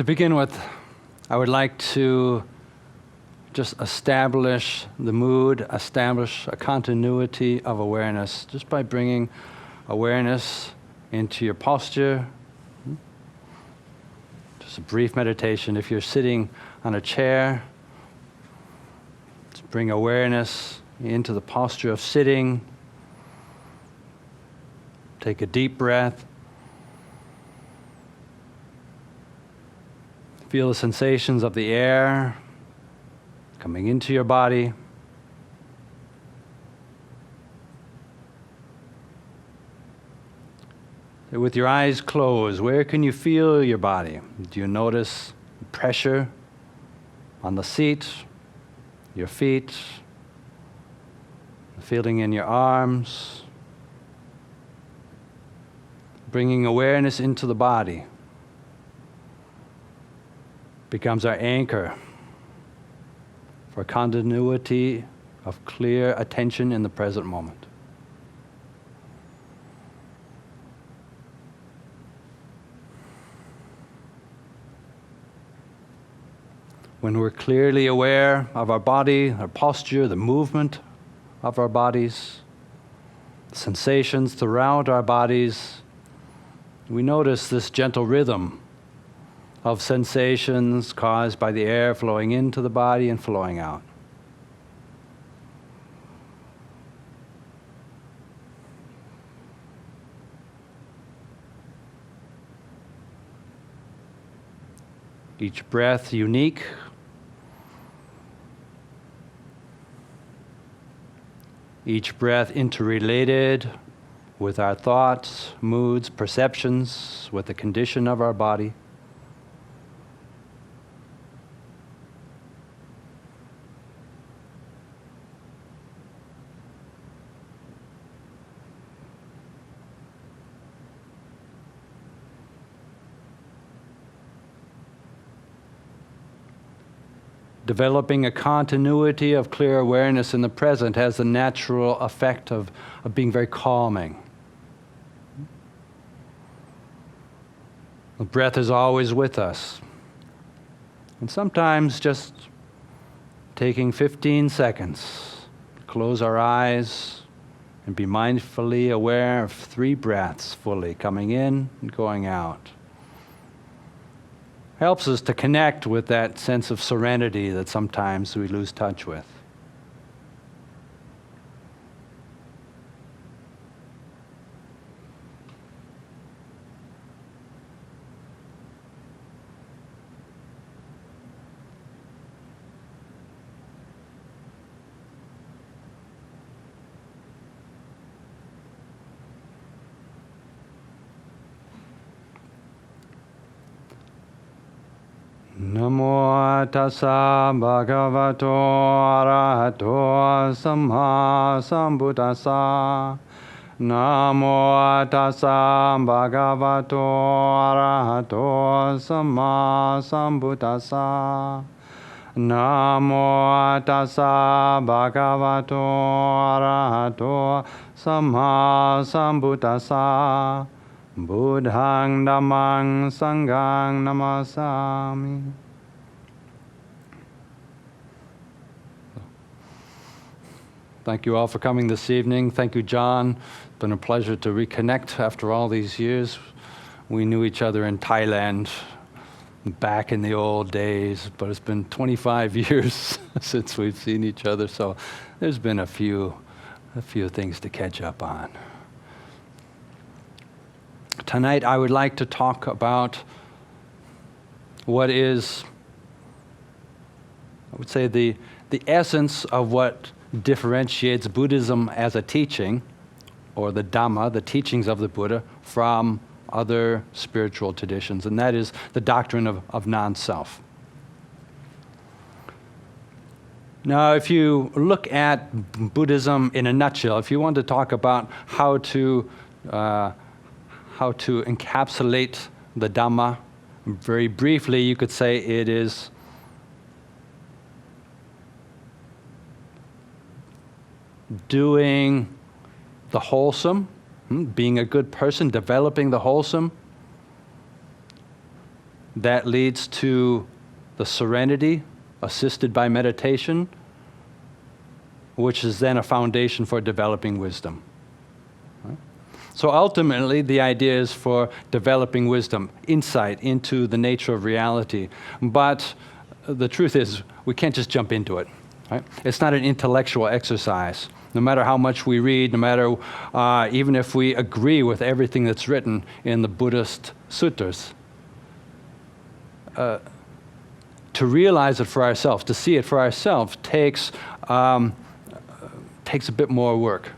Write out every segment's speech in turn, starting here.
To begin with, I would like to just establish the mood, establish a continuity of awareness just by bringing awareness into your posture. Just a brief meditation. If you're sitting on a chair, just bring awareness into the posture of sitting. Take a deep breath. Feel the sensations of the air coming into your body. With your eyes closed, where can you feel your body? Do you notice pressure on the seat, your feet, the feeling in your arms? Bringing awareness into the body becomes our anchor for continuity of clear attention in the present moment. When we're clearly aware of our body, our posture, the movement of our bodies, sensations throughout our bodies, we notice this gentle rhythm of sensations caused by the air flowing into the body and flowing out. Each breath unique. Each breath interrelated with our thoughts, moods, perceptions, with the condition of our body. Developing a continuity of clear awareness in the present has the natural effect of being very calming. The breath is always with us. And sometimes just taking 15 seconds, close our eyes and be mindfully aware of 3 breaths fully coming in and going out. Helps us to connect with that sense of serenity that sometimes we lose touch with. Namo tassa bhagavato arahato samma sambuddhassa. Namo tassa bhagavato arahato samma sambuddhassa. Namo tassa bhagavato arahato samma sambuddhassa. Buddhang dhammang sanghang namasami. Thank you all for coming this evening. Thank you, John. It's been a pleasure to reconnect after all these years. We knew each other in Thailand back in the old days, but it's been 25 years since we've seen each other, so there's been a few things to catch up on. Tonight, I would like to talk about what is, I would say, the essence of what differentiates Buddhism as a teaching, or the Dhamma, the teachings of the Buddha, from other spiritual traditions, and that is the doctrine of non-self. Now, if you look at Buddhism in a nutshell, if you want to talk about how to encapsulate the Dhamma, very briefly, you could say it is doing the wholesome, being a good person, developing the wholesome, that leads to the serenity assisted by meditation, which is then a foundation for developing wisdom. Right? So ultimately, the idea is for developing wisdom, insight into the nature of reality. But the truth is, we can't just jump into it. Right? It's not an intellectual exercise. No matter how much we read, no matter even if we agree with everything that's written in the Buddhist sutras, to realize it for ourselves, to see it for ourselves, takes a bit more work.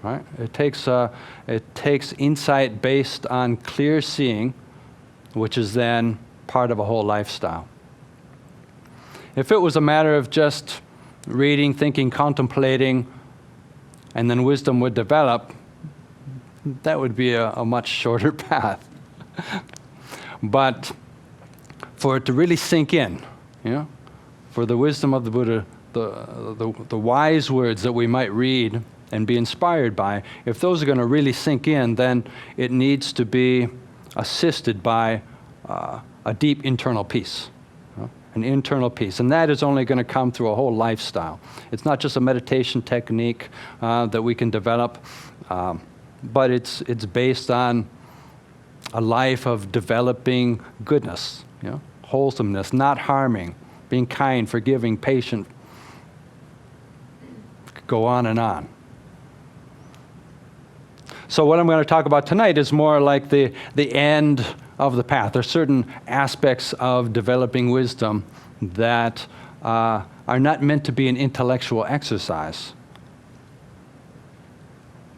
Right? It takes insight based on clear seeing, which is then part of a whole lifestyle. If it was a matter of just reading, thinking, contemplating, and then wisdom would develop, that would be a much shorter path. But for it to really sink in, for the wisdom of the Buddha, the wise words that we might read and be inspired by, if those are going to really sink in, then it needs to be assisted by a deep internal peace. An internal peace. And that is only going to come through a whole lifestyle. It's not just a meditation technique that we can develop, but it's based on a life of developing goodness, wholesomeness, not harming, being kind, forgiving, patient. Go on and on. So what I'm going to talk about tonight is more like the end of the path. There are certain aspects of developing wisdom that are not meant to be an intellectual exercise,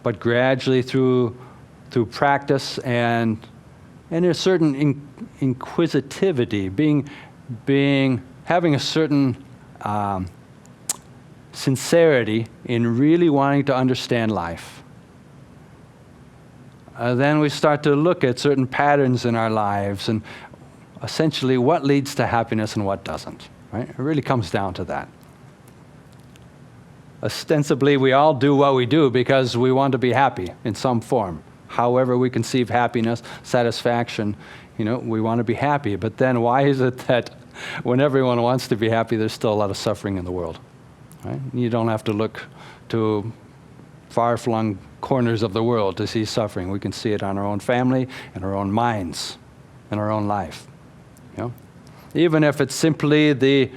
but gradually through practice and a certain inquisitivity, having a certain sincerity in really wanting to understand life. Then we start to look at certain patterns in our lives and essentially what leads to happiness and what doesn't. Right? It really comes down to that. Ostensibly, we all do what we do because we want to be happy in some form. However we conceive happiness, satisfaction, we want to be happy. But then why is it that when everyone wants to be happy, there's still a lot of suffering in the world? Right? You don't have to look to far-flung corners of the world to see suffering. We can see it on our own family, in our own minds, in our own life. Even if it's simply the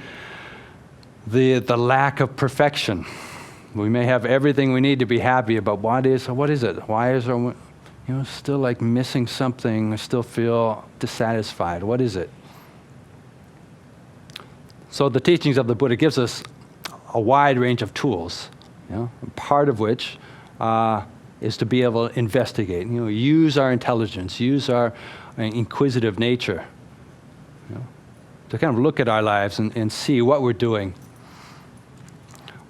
lack of perfection. We may have everything we need to be happy, but what is it? Why is there, still like missing something? I still feel dissatisfied. What is it? So the teachings of the Buddha gives us a wide range of tools, part of which is to be able to investigate, use our intelligence, use our inquisitive nature, to kind of look at our lives and see what we're doing.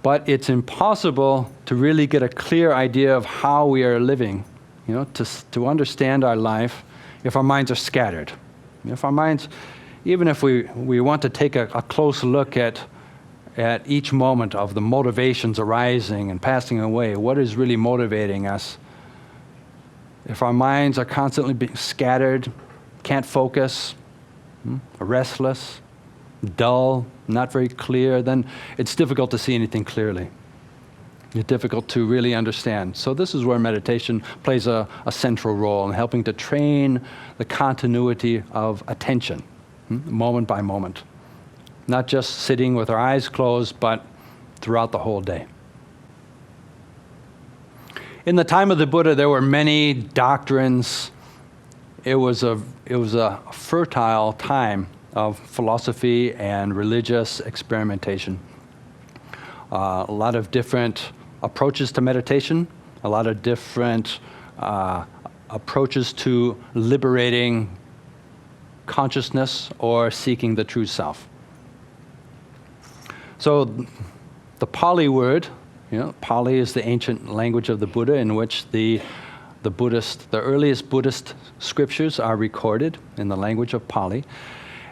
But it's impossible to really get a clear idea of how we are living, to understand our life if our minds are scattered. If our minds, even if we want to take a close look at each moment of the motivations arising and passing away, what is really motivating us? If our minds are constantly being scattered, can't focus, restless, dull, not very clear, then it's difficult to see anything clearly. It's difficult to really understand. So this is where meditation plays a central role in helping to train the continuity of attention, moment by moment. Not just sitting with our eyes closed, but throughout the whole day. In the time of the Buddha, there were many doctrines. It was a fertile time of philosophy and religious experimentation. A lot of different approaches to meditation, a lot of different approaches to liberating consciousness or seeking the true self. So the Pali word, Pali is the ancient language of the Buddha in which the earliest Buddhist scriptures are recorded in the language of Pali.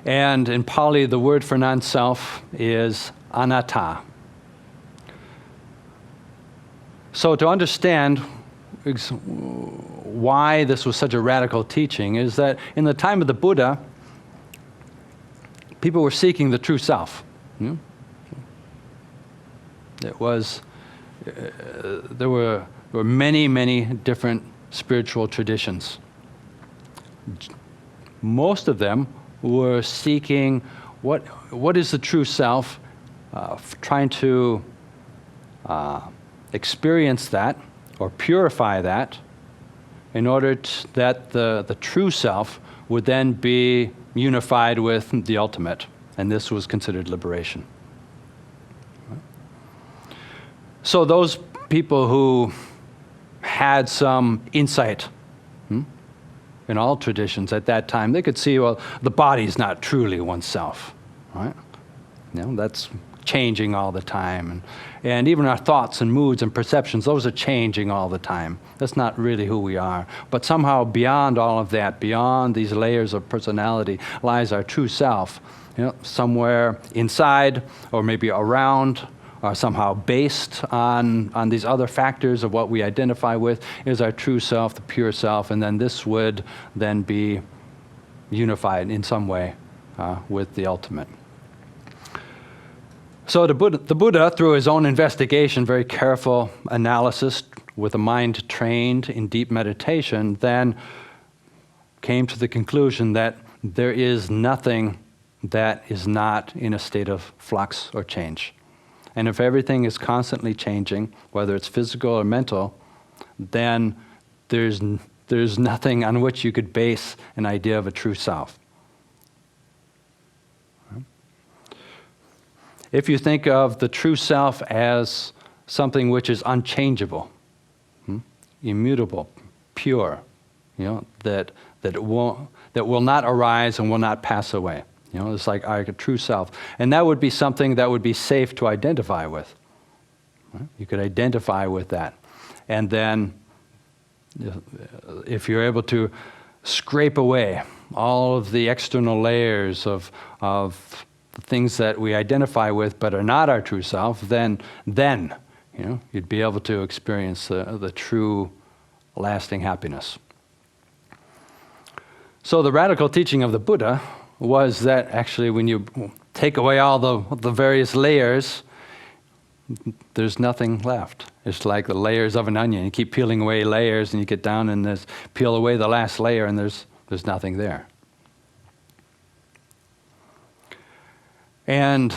And in Pali, the word for non-self is anatta. So to understand why this was such a radical teaching is that in the time of the Buddha, people were seeking the true self. You know? It was, there were many, many different spiritual traditions. Most of them were seeking what is the true self, trying to experience that or purify that in order that the true self would then be unified with the ultimate, and this was considered liberation. So those people who had some insight in all traditions at that time, they could see, well, the body's not truly oneself, right? You know, that's changing all the time. And even our thoughts and moods and perceptions, those are changing all the time. That's not really who we are. But somehow beyond all of that, beyond these layers of personality, lies our true self. You know, somewhere inside or maybe around or somehow based on these other factors of what we identify with is our true self, the pure self, and then this would then be unified in some way with the ultimate. So the Buddha, through his own investigation, very careful analysis with a mind trained in deep meditation, then came to the conclusion that there is nothing that is not in a state of flux or change. And if everything is constantly changing, whether it's physical or mental, then there's nothing on which you could base an idea of a true self. If you think of the true self as something which is unchangeable, immutable, pure, you know, that will not arise and will not pass away. You know, it's like our true self. And that would be something that would be safe to identify with. Right? You could identify with that. And then if you're able to scrape away all of the external layers of things that we identify with but are not our true self, then you know, you'd be able to experience the true lasting happiness. So the radical teaching of the Buddha was that actually when you take away all the various layers, there's nothing left. It's like the layers of an onion. You keep peeling away layers and you get down and peel away the last layer and there's nothing there. And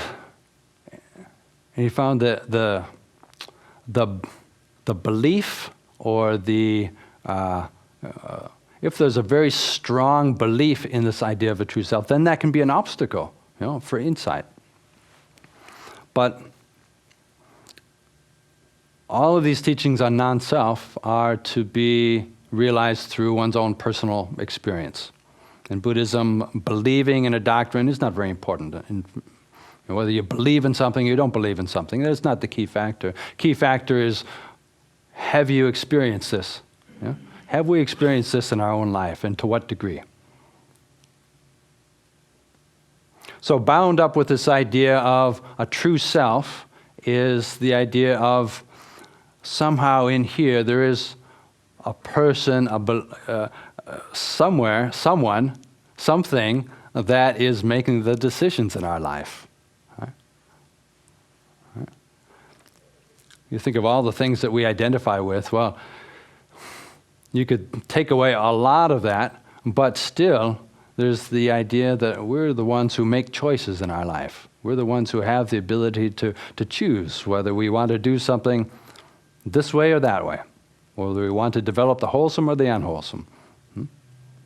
he found that the belief or if there's a very strong belief in this idea of a true self, then that can be an obstacle, you know, for insight. But all of these teachings on non-self are to be realized through one's own personal experience. In Buddhism, believing in a doctrine is not very important. Whether you believe in something or you don't believe in something, that's not the key factor. Key factor is, have you experienced this? Yeah? Have we experienced this in our own life, and to what degree? So bound up with this idea of a true self is the idea of somehow in here there is a person, somewhere, someone, something that is making the decisions in our life. You think of all the things that we identify with, well, you could take away a lot of that, but still there's the idea that we're the ones who make choices in our life. We're the ones who have the ability to choose whether we want to do something this way or that way, whether we want to develop the wholesome or the unwholesome,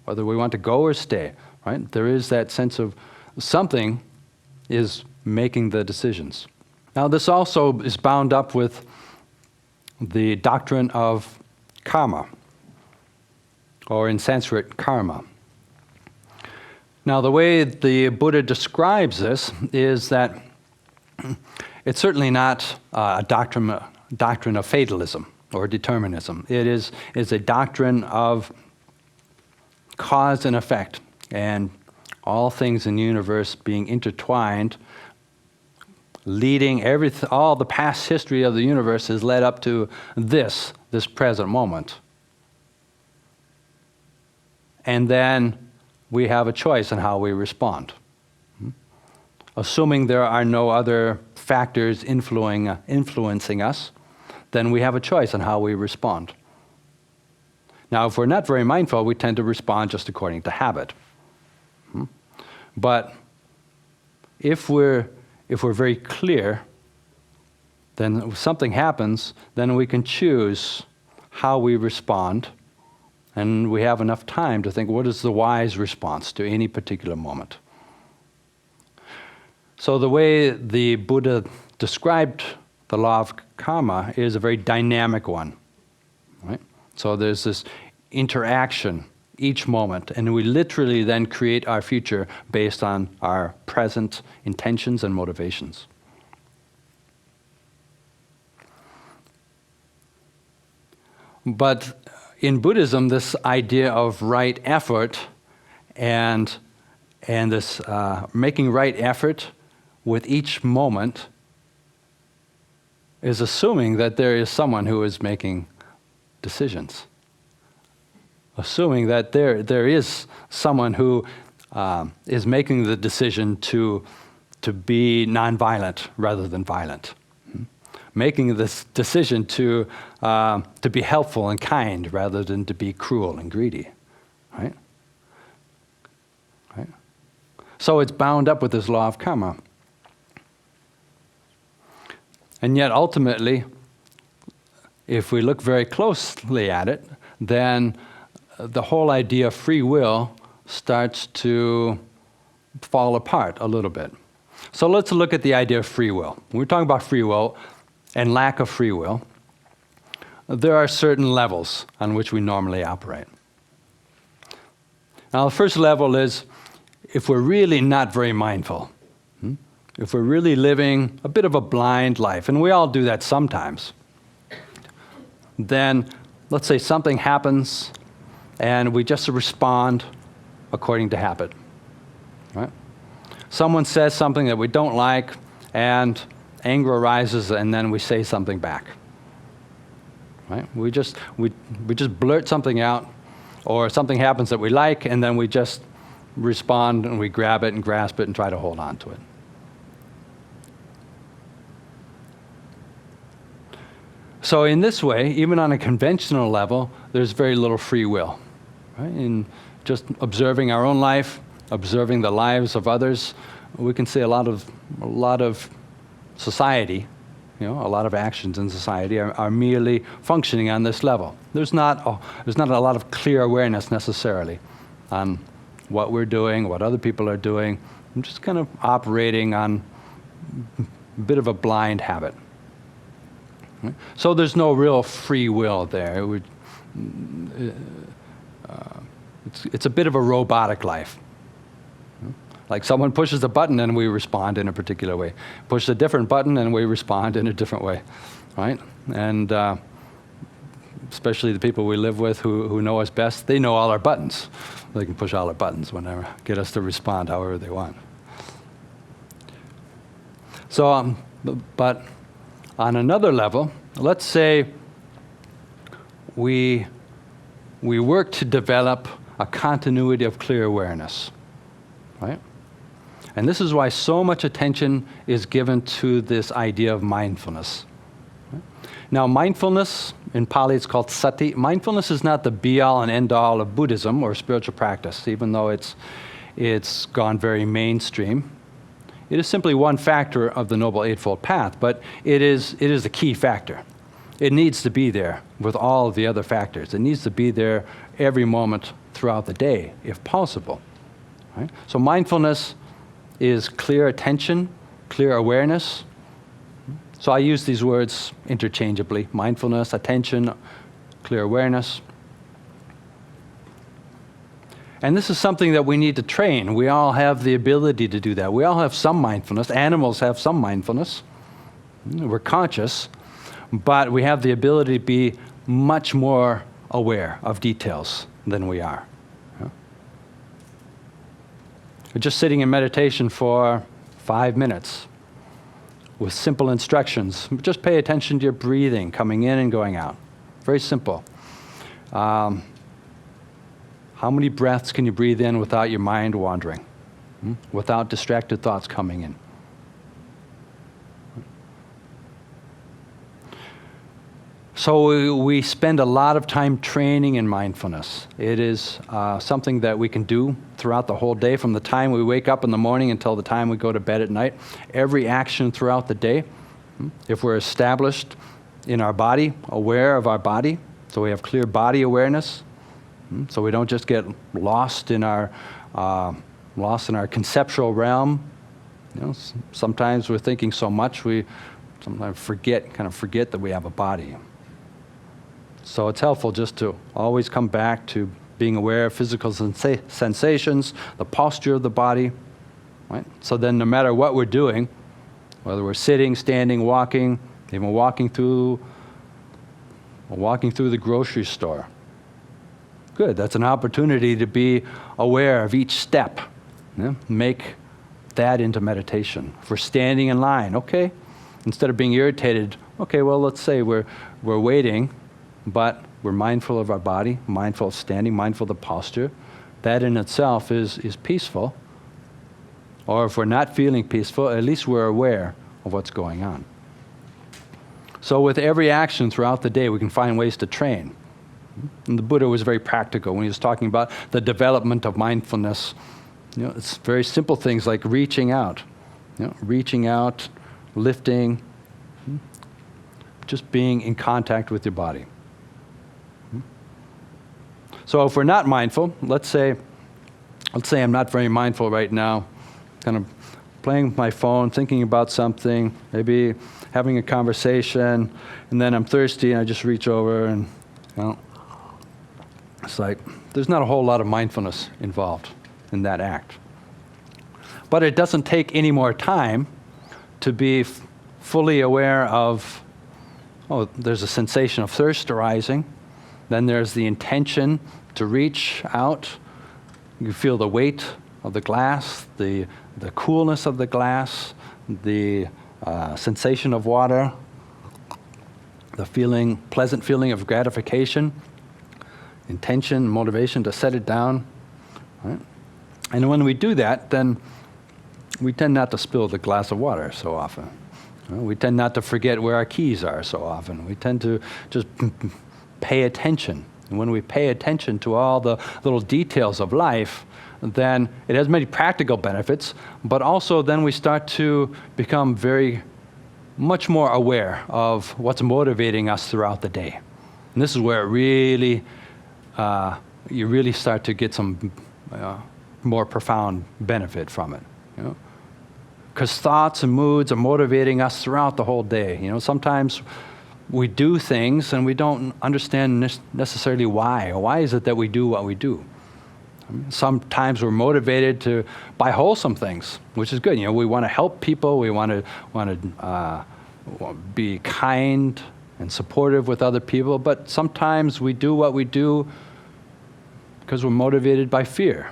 whether we want to go or stay, right? There is that sense of something is making the decisions. Now, this also is bound up with the doctrine of karma, or in Sanskrit, karma. Now, the way the Buddha describes this is that it's certainly not a doctrine of fatalism or determinism. It is a doctrine of cause and effect, and all things in the universe being intertwined, leading all the past history of the universe has led up to this present moment. And then we have a choice in how we respond. assuming there are no other factors influencing us, then we have a choice on how we respond. Now, if we're not very mindful, we tend to respond just according to habit. But if we're very clear, then if something happens, then we can choose how we respond, and we have enough time to think, what is the wise response to any particular moment? So the way the Buddha described the law of karma is a very dynamic one, right? So there's this interaction each moment, and we literally then create our future based on our present intentions and motivations. But in Buddhism, this idea of right effort and this making right effort with each moment is assuming that there is someone who is making decisions. Assuming that there is someone who is making the decision to be nonviolent rather than violent. Making this decision to be helpful and kind rather than to be cruel and greedy, right? Right? So it's bound up with this law of karma. And yet ultimately, if we look very closely at it, then the whole idea of free will starts to fall apart a little bit. So let's look at the idea of free will. When we're talking about free will and lack of free will, there are certain levels on which we normally operate. Now, the first level is if we're really not very mindful, if we're really living a bit of a blind life, and we all do that sometimes, then let's say something happens and we just respond according to habit, right? Someone says something that we don't like and anger arises, and then we say something back, right? We just blurt something out, or something happens that we like, and then we just respond and we grab it and grasp it and try to hold on to it. So in this way, even on a conventional level, there's very little free will, right? In just observing our own life, observing the lives of others, we can see a lot of society, a lot of actions in society are merely functioning on this level. There's not a lot of clear awareness necessarily on what we're doing, what other people are doing. I'm just kind of operating on a bit of a blind habit. So there's no real free will there. It's a bit of a robotic life. Like someone pushes a button and we respond in a particular way. Push a different button and we respond in a different way, right? And especially the people we live with who know us best, they know all our buttons. They can push all our buttons whenever, get us to respond however they want. So, but on another level, let's say we work to develop a continuity of clear awareness, right? And this is why so much attention is given to this idea of mindfulness. Right? Now, mindfulness, in Pali it's called sati. Mindfulness is not the be-all and end-all of Buddhism or spiritual practice, even though it's gone very mainstream. It is simply one factor of the Noble Eightfold Path, but it is a key factor. It needs to be there with all of the other factors. It needs to be there every moment throughout the day, if possible. Right? So mindfulness is clear attention, clear awareness. So I use these words interchangeably: mindfulness, attention, clear awareness. And this is something that we need to train. We all have the ability to do that. We all have some mindfulness. Animals have some mindfulness. We're conscious, but we have the ability to be much more aware of details than we are. Just sitting in meditation for 5 minutes with simple instructions. Just pay attention to your breathing, coming in and going out. Very simple. How many breaths can you breathe in without your mind wandering? Without distracted thoughts coming in? So we spend a lot of time training in mindfulness. It is something that we can do throughout the whole day, from the time we wake up in the morning until the time we go to bed at night. Every action throughout the day, if we're established in our body, aware of our body, so we have clear body awareness, so we don't just get lost in our conceptual realm. Sometimes we're thinking so much we sometimes forget that we have a body. So it's helpful just to always come back to being aware of physical sensations, the posture of the body, right? So then no matter what we're doing, whether we're sitting, standing, walking, even walking through the grocery store, good, that's an opportunity to be aware of each step. Make that into meditation. If we're standing in line, okay, instead of being irritated, okay, well, let's say we're waiting, but we're mindful of our body, mindful of standing, mindful of the posture. That in itself is peaceful. Or if we're not feeling peaceful, at least we're aware of what's going on. So with every action throughout the day, we can find ways to train. And the Buddha was very practical when he was talking about the development of mindfulness. It's very simple things like reaching out, lifting, just being in contact with your body. So if we're not mindful, let's say I'm not very mindful right now, kind of playing with my phone, thinking about something, maybe having a conversation, and then I'm thirsty and I just reach over and, it's like there's not a whole lot of mindfulness involved in that act. But it doesn't take any more time to be fully aware of, there's a sensation of thirst arising. Then there's the intention to reach out. You feel the weight of the glass, the coolness of the glass, the sensation of water, the pleasant feeling of gratification, intention, motivation to set it down. Right? And when we do that, then we tend not to spill the glass of water so often. We tend not to forget where our keys are so often. We tend to just pay attention. And when we pay attention to all the little details of life, then it has many practical benefits, but also then we start to become much more aware of what's motivating us throughout the day. And this is where you really start to get some more profound benefit from it. Because thoughts and moods are motivating us throughout the whole day. Sometimes we do things and we don't understand necessarily why. Why is it that we do what we do? Sometimes we're motivated by wholesome things, which is good. We want to help people. We want to be kind and supportive with other people. But sometimes we do what we do because we're motivated by fear.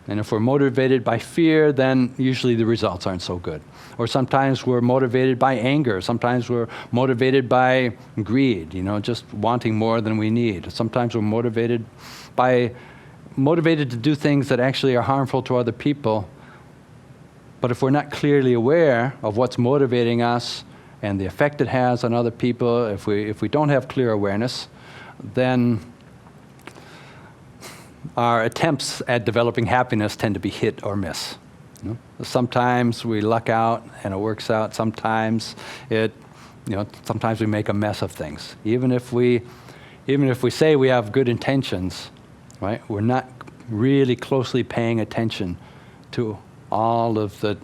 And if we're motivated by fear, then usually the results aren't so good. Or sometimes we're motivated by anger. Sometimes we're motivated by greed, just wanting more than we need. Sometimes we're motivated to do things that actually are harmful to other people. But if we're not clearly aware of what's motivating us and the effect it has on other people, if we don't have clear awareness, then our attempts at developing happiness tend to be hit or miss. Sometimes we luck out and it works out. Sometimes sometimes we make a mess of things. Even if we say we have good intentions, right? We're not really closely paying attention to all of the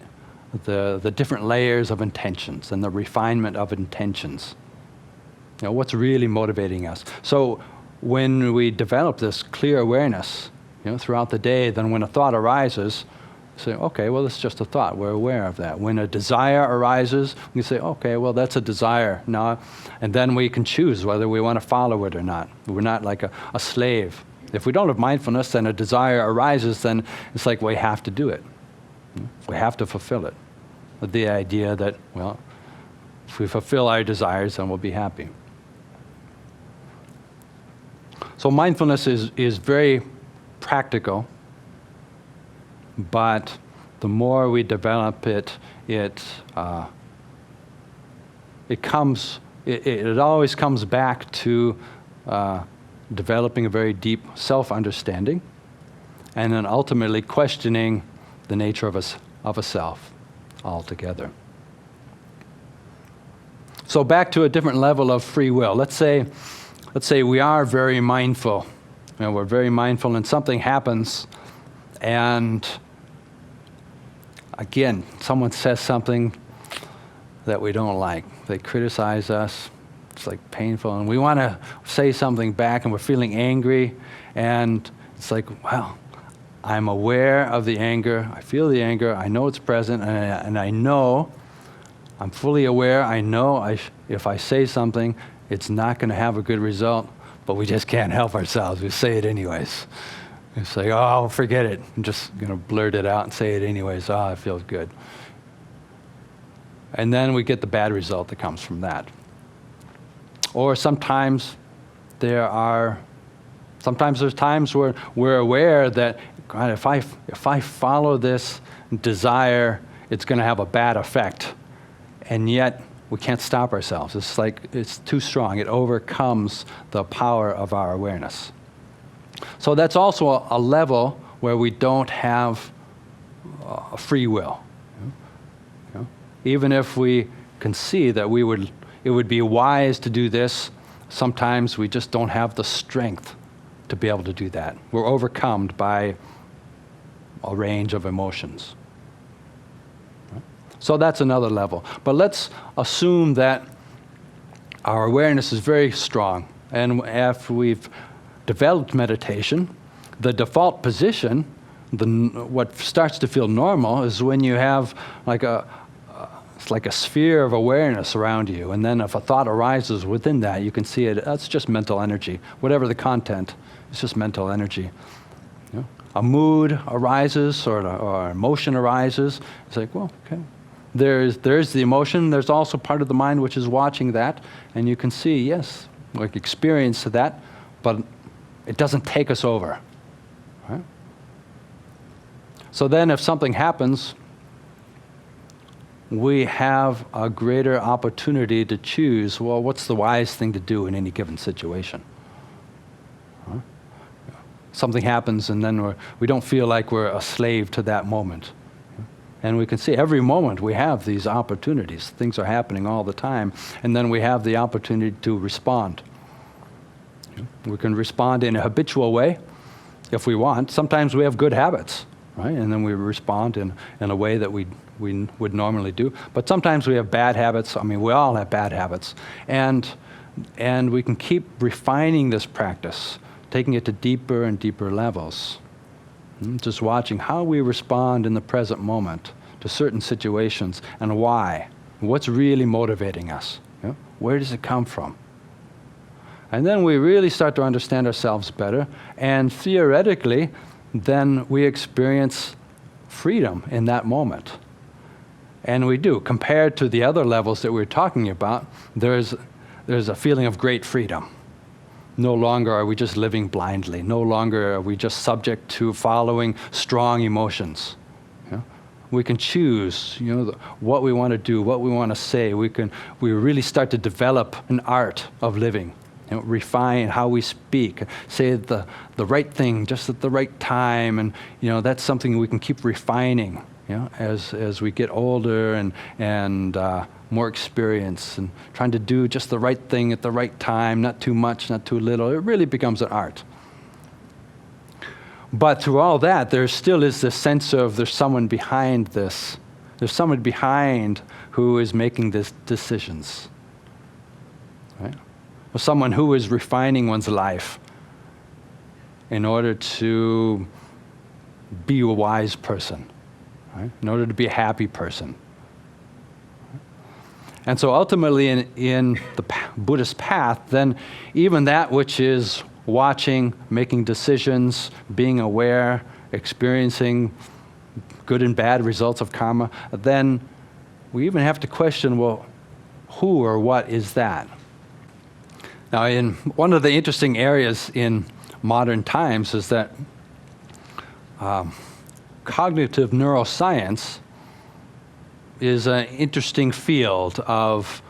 different layers of intentions and the refinement of intentions. What's really motivating us. So when we develop this clear awareness, throughout the day, then when a thought arises, say, okay, well, it's just a thought. We're aware of that. When a desire arises, we say, okay, well, that's a desire now, and then we can choose whether we want to follow it or not. We're not like a slave. If we don't have mindfulness, then a desire arises, then it's like we have to do it. We have to fulfill it. With the idea that, well, if we fulfill our desires, then we'll be happy. So mindfulness is very practical, but the more we develop it, it comes it always comes back to developing a very deep self-understanding, and then ultimately questioning the nature of a self altogether. So back to a different level of free will. Let's say we are very mindful. We're very mindful, and something happens, and again, someone says something that we don't like. They criticize us. It's like painful, and we want to say something back, and we're feeling angry, and it's like, well, I'm aware of the anger. I feel the anger. I know it's present, and I know, I'm fully aware. I know if I say something, it's not going to have a good result, but we just can't help ourselves. We say it anyways. We say, oh, forget it. I'm just going to blurt it out and say it anyways. Oh, it feels good. And then we get the bad result that comes from that. Or sometimes there's times where we're aware that, God, if I follow this desire, it's going to have a bad effect. And yet we can't stop ourselves. It's like it's too strong. It overcomes the power of our awareness. So that's also a level where we don't have free will. Even if we can see that it would be wise to do this, sometimes we just don't have the strength to be able to do that. We're overcome by a range of emotions. So that's another level. But let's assume that our awareness is very strong, and after we've developed meditation, the default position, what starts to feel normal, is when you have it's like a sphere of awareness around you, and then if a thought arises within that, you can see it. That's just mental energy. Whatever the content, it's just mental energy. A mood arises or emotion arises. It's like, well, okay. There's the emotion. There's also part of the mind which is watching that, and you can see, yes, like experience that, but it doesn't take us over. Right? So then if something happens, we have a greater opportunity to choose, well, what's the wise thing to do in any given situation? Huh? Something happens, and then we don't feel like we're a slave to that moment. And we can see every moment we have these opportunities. Things are happening all the time, and then we have the opportunity to respond. We can respond in a habitual way if we want. Sometimes we have good habits, right? And then we respond in a way that we would normally do. But sometimes we have bad habits. I mean, we all have bad habits. And we can keep refining this practice, taking it to deeper and deeper levels. Just watching how we respond in the present moment to certain situations and why. What's really motivating us? Where does it come from? And then we really start to understand ourselves better, and theoretically, then we experience freedom in that moment. And we do. Compared to the other levels that we're talking about, there's a feeling of great freedom. No longer are we just living blindly. No longer are we just subject to following strong emotions. We can choose, what we want to do, what we want to say. We really start to develop an art of living. Refine how we speak, say the right thing just at the right time, and that's something we can keep refining. As we get older and more experience, and trying to do just the right thing at the right time, not too much, not too little. It really becomes an art. But through all that, there still is this sense of there's someone behind this. There's someone behind who is making these decisions. Right? Or someone who is refining one's life in order to be a wise person. Right? In order to be a happy person. And so ultimately in the Buddhist path, then even that which is watching, making decisions, being aware, experiencing good and bad results of karma, then we even have to question, well, who or what is that? Now, in one of the interesting areas in modern times is that cognitive neuroscience is an interesting field of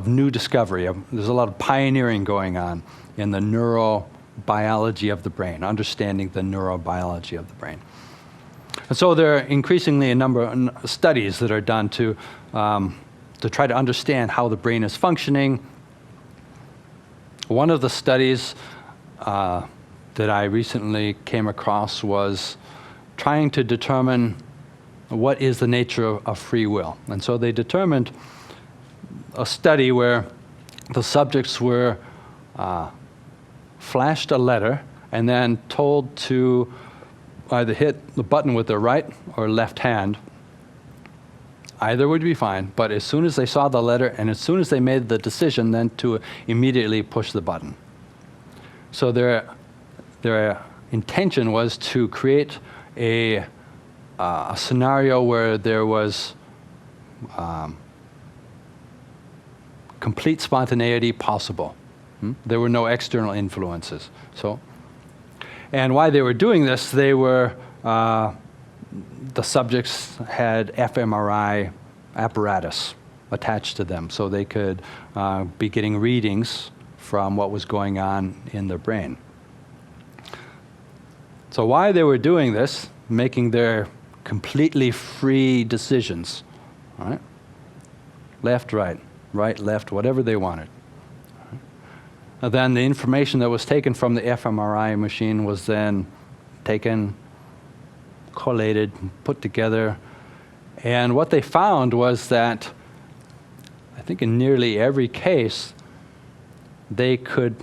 new discovery. There's a lot of pioneering going on in the neurobiology of the brain, understanding the neurobiology of the brain. And so there are increasingly a number of studies that are done to try to understand how the brain is functioning. One of the studies that I recently came across was trying to determine what is the nature of free will. And so they determined a study where the subjects were flashed a letter and then told to either hit the button with their right or left hand. Either would be fine, but as soon as they saw the letter and as soon as they made the decision, then to immediately push the button. So their intention was to create a scenario where there was complete spontaneity possible. There were no external influences. And while they were doing this, they were the subjects had fMRI apparatus attached to them, so they could be getting readings from what was going on in their brain. So while they were doing this, making their completely free decisions, right? Left, right, left, whatever they wanted. And then the information that was taken from the fMRI machine was then taken, collated, put together. And what they found was that, I think in nearly every case, they could,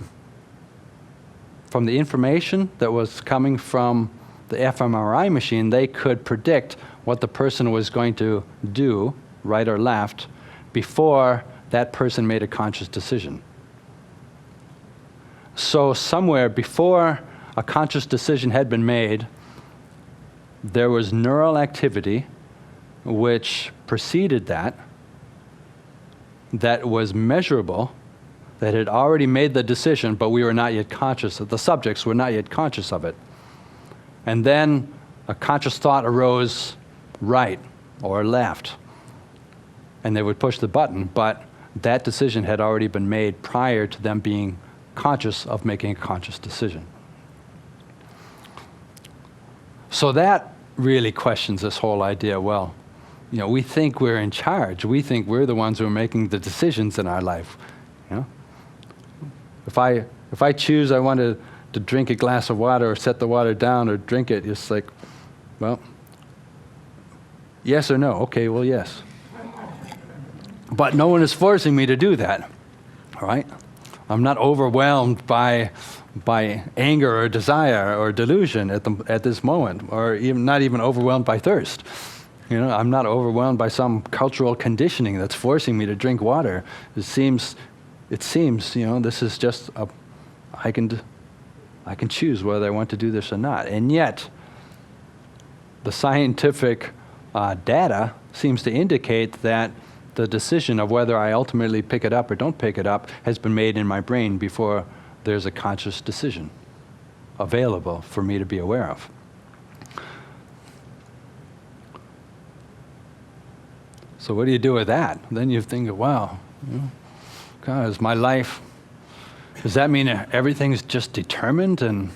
from the information that was coming from the fMRI machine, they could predict what the person was going to do, right or left, before that person made a conscious decision. So somewhere before a conscious decision had been made, there was neural activity which preceded that was measurable, that had already made the decision, but we were not yet conscious, the subjects were not yet conscious of it. And then a conscious thought arose, right or left, and they would push the button, but that decision had already been made prior to them being conscious of making a conscious decision. So that really questions this whole idea. Well, we think we're in charge. We think we're the ones who are making the decisions in our life. If I choose I want to drink a glass of water or set the water down or drink it, it's like, well, yes or no? Okay, well, yes. But no one is forcing me to do that, all right? I'm not overwhelmed by anger or desire or delusion at this moment, or even not even overwhelmed by thirst. I'm not overwhelmed by some cultural conditioning that's forcing me to drink water. It seems, this is just I can choose whether I want to do this or not. And yet, the scientific data seems to indicate that the decision of whether I ultimately pick it up or don't pick it up has been made in my brain before there's a conscious decision available for me to be aware of. So what do you do with that? Then you think, wow, God, is my life, does that mean everything's just determined and,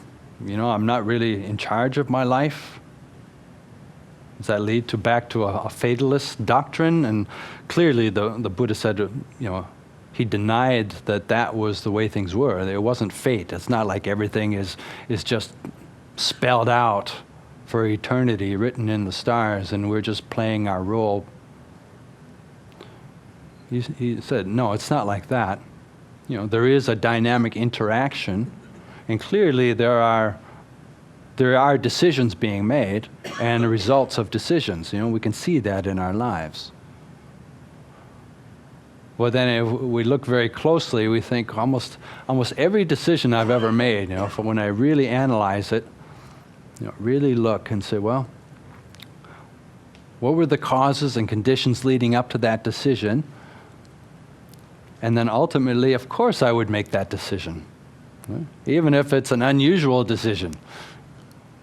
I'm not really in charge of my life? Does that lead back to a fatalist doctrine? And clearly the Buddha said, he denied that was the way things were. It wasn't fate. It's not like everything is just spelled out for eternity, written in the stars, and we're just playing our role. He said, no, it's not like that. There is a dynamic interaction, and clearly there are decisions being made and the results of decisions. We can see that in our lives. Well, then if we look very closely, we think almost every decision I've ever made, from when I really analyze it, really look and say, well, what were the causes and conditions leading up to that decision? And then ultimately, of course, I would make that decision, right? Even if it's an unusual decision.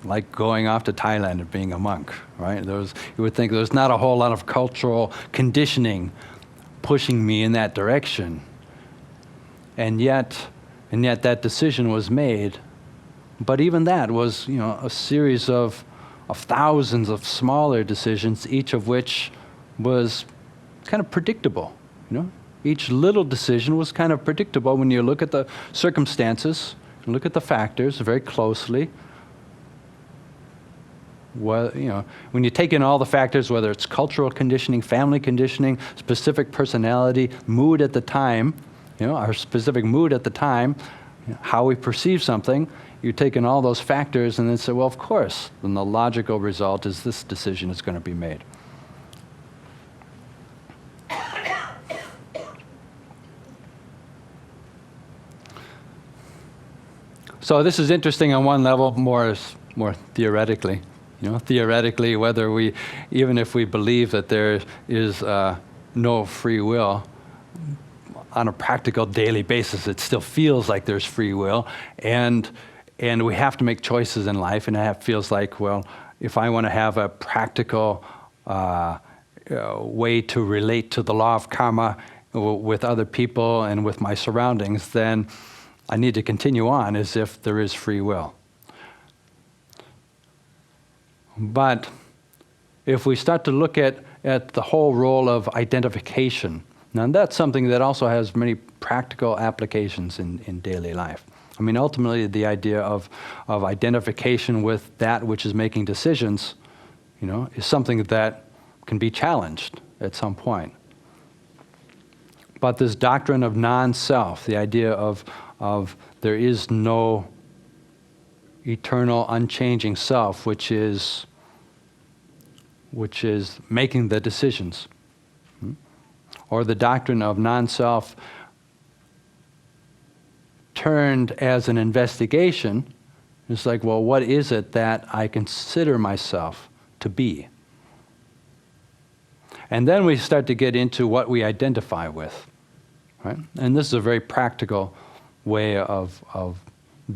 like going off to Thailand and being a monk, right? You would think there's not a whole lot of cultural conditioning pushing me in that direction. And yet that decision was made. But even that was, a series of thousands of smaller decisions, each of which was kind of predictable, Each little decision was kind of predictable when you look at the circumstances, and look at the factors very closely. Well, when you take in all the factors, whether it's cultural conditioning, family conditioning, specific personality, mood at the time, our specific mood at the time, how we perceive something, you take in all those factors and then say, well, of course, then the logical result is this decision is going to be made. So this is interesting on one level, more theoretically. Theoretically, even if we believe that there is no free will, on a practical daily basis, it still feels like there's free will, and we have to make choices in life, and it feels like, well, if I want to have a practical way to relate to the law of karma with other people and with my surroundings, then I need to continue on as if there is free will. But if we start to look at the whole role of identification, now that's something that also has many practical applications in daily life. I mean, ultimately, the idea of identification with that which is making decisions, is something that can be challenged at some point. But this doctrine of non-self, the idea of there is no eternal, unchanging self, which is making the decisions. Or the doctrine of non-self turned as an investigation. It's like, well, what is it that I consider myself to be? And then we start to get into what we identify with, right? And this is a very practical way of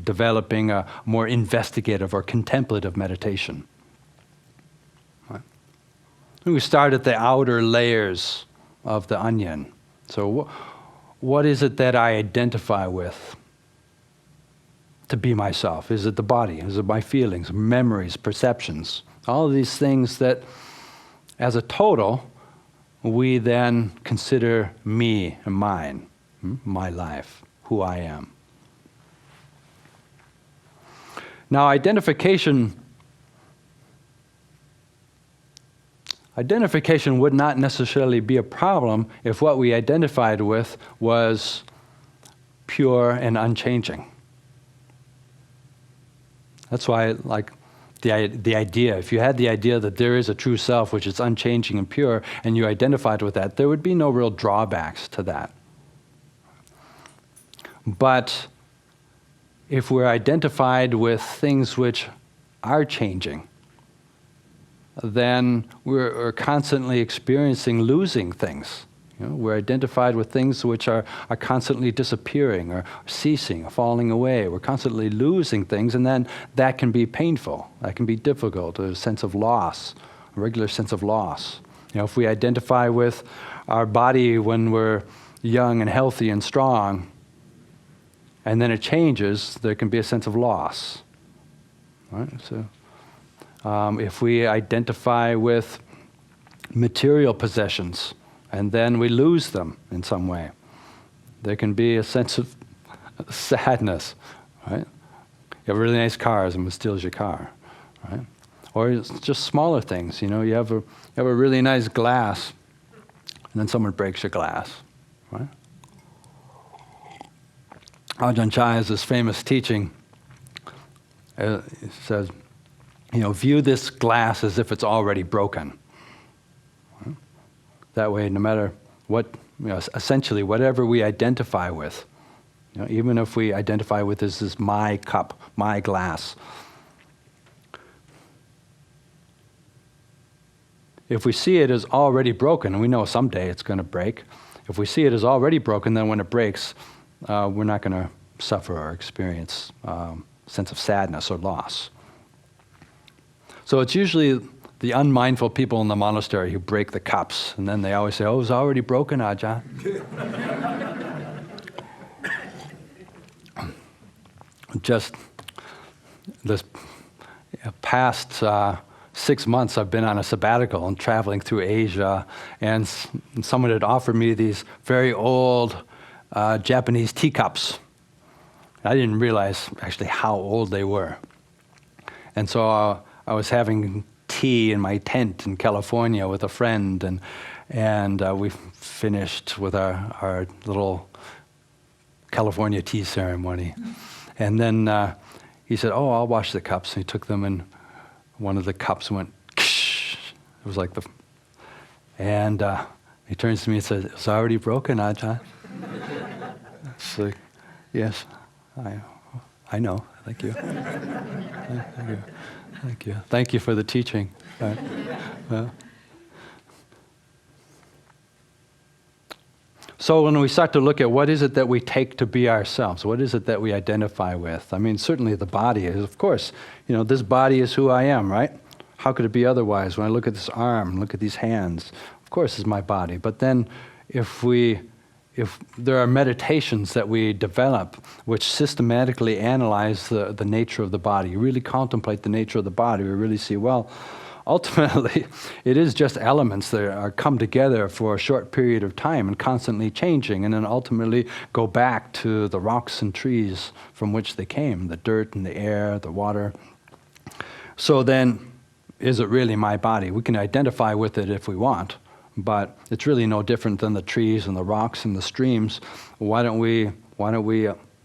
developing a more investigative or contemplative meditation. Right? And we start at the outer layers of the onion. So what is it that I identify with to be myself? Is it the body? Is it my feelings, memories, perceptions? All of these things that, as a total, we then consider me and mine, my life, who I am. Now, identification would not necessarily be a problem if what we identified with was pure and unchanging. That's why, like, the idea, if you had the idea that there is a true self which is unchanging and pure, and you identified with that, there would be no real drawbacks to that. But if we're identified with things which are changing, then we're constantly experiencing losing things. We're identified with things which are constantly disappearing or ceasing or falling away. We're constantly losing things, and then that can be painful. That can be difficult, a sense of loss, a regular sense of loss. If we identify with our body when we're young and healthy and strong, and then it changes, there can be a sense of loss. Right? So, if we identify with material possessions, and then we lose them in some way, there can be a sense of sadness, right? You have a really nice car, someone steals your car, right? Or it's just smaller things, you have a really nice glass, and then someone breaks your glass, right? Ajahn has this famous teaching. It says, view this glass as if it's already broken. Right? That way, no matter what, essentially whatever we identify with, even if we identify with this is my cup, my glass, if we see it as already broken, and we know someday it's going to break, if we see it as already broken, then when it breaks, we're not going to suffer or experience a sense of sadness or loss. So it's usually the unmindful people in the monastery who break the cups, and then they always say, "Oh, it's already broken, Ajahn." Just this past 6 months, I've been on a sabbatical and traveling through Asia, and someone had offered me these very old Japanese teacups. I didn't realize actually how old they were. And so I was having tea in my tent in California with a friend, and we finished with our little California tea ceremony. And then he said, "Oh, I'll wash the cups." And he took them, and one of the cups went, ksh. It was like and he turns to me and says, "It's already broken, Ajahn." It's like, yes, I know. Thank you. Thank you. Thank you. Thank you for the teaching. So when we start to look at what is it that we take to be ourselves, what is it that we identify with? I mean, certainly the body is, of course, this body is who I am, right? How could it be otherwise? When I look at this arm, look at these hands, of course it's my body. But then if there are meditations that we develop which systematically analyze the nature of the body, really contemplate the nature of the body, we really see, well, ultimately, it is just elements that are come together for a short period of time and constantly changing, and then ultimately go back to the rocks and trees from which they came, the dirt and the air, the water. So then, is it really my body? We can identify with it if we want, but it's really no different than the trees and the rocks and the streams. Why don't we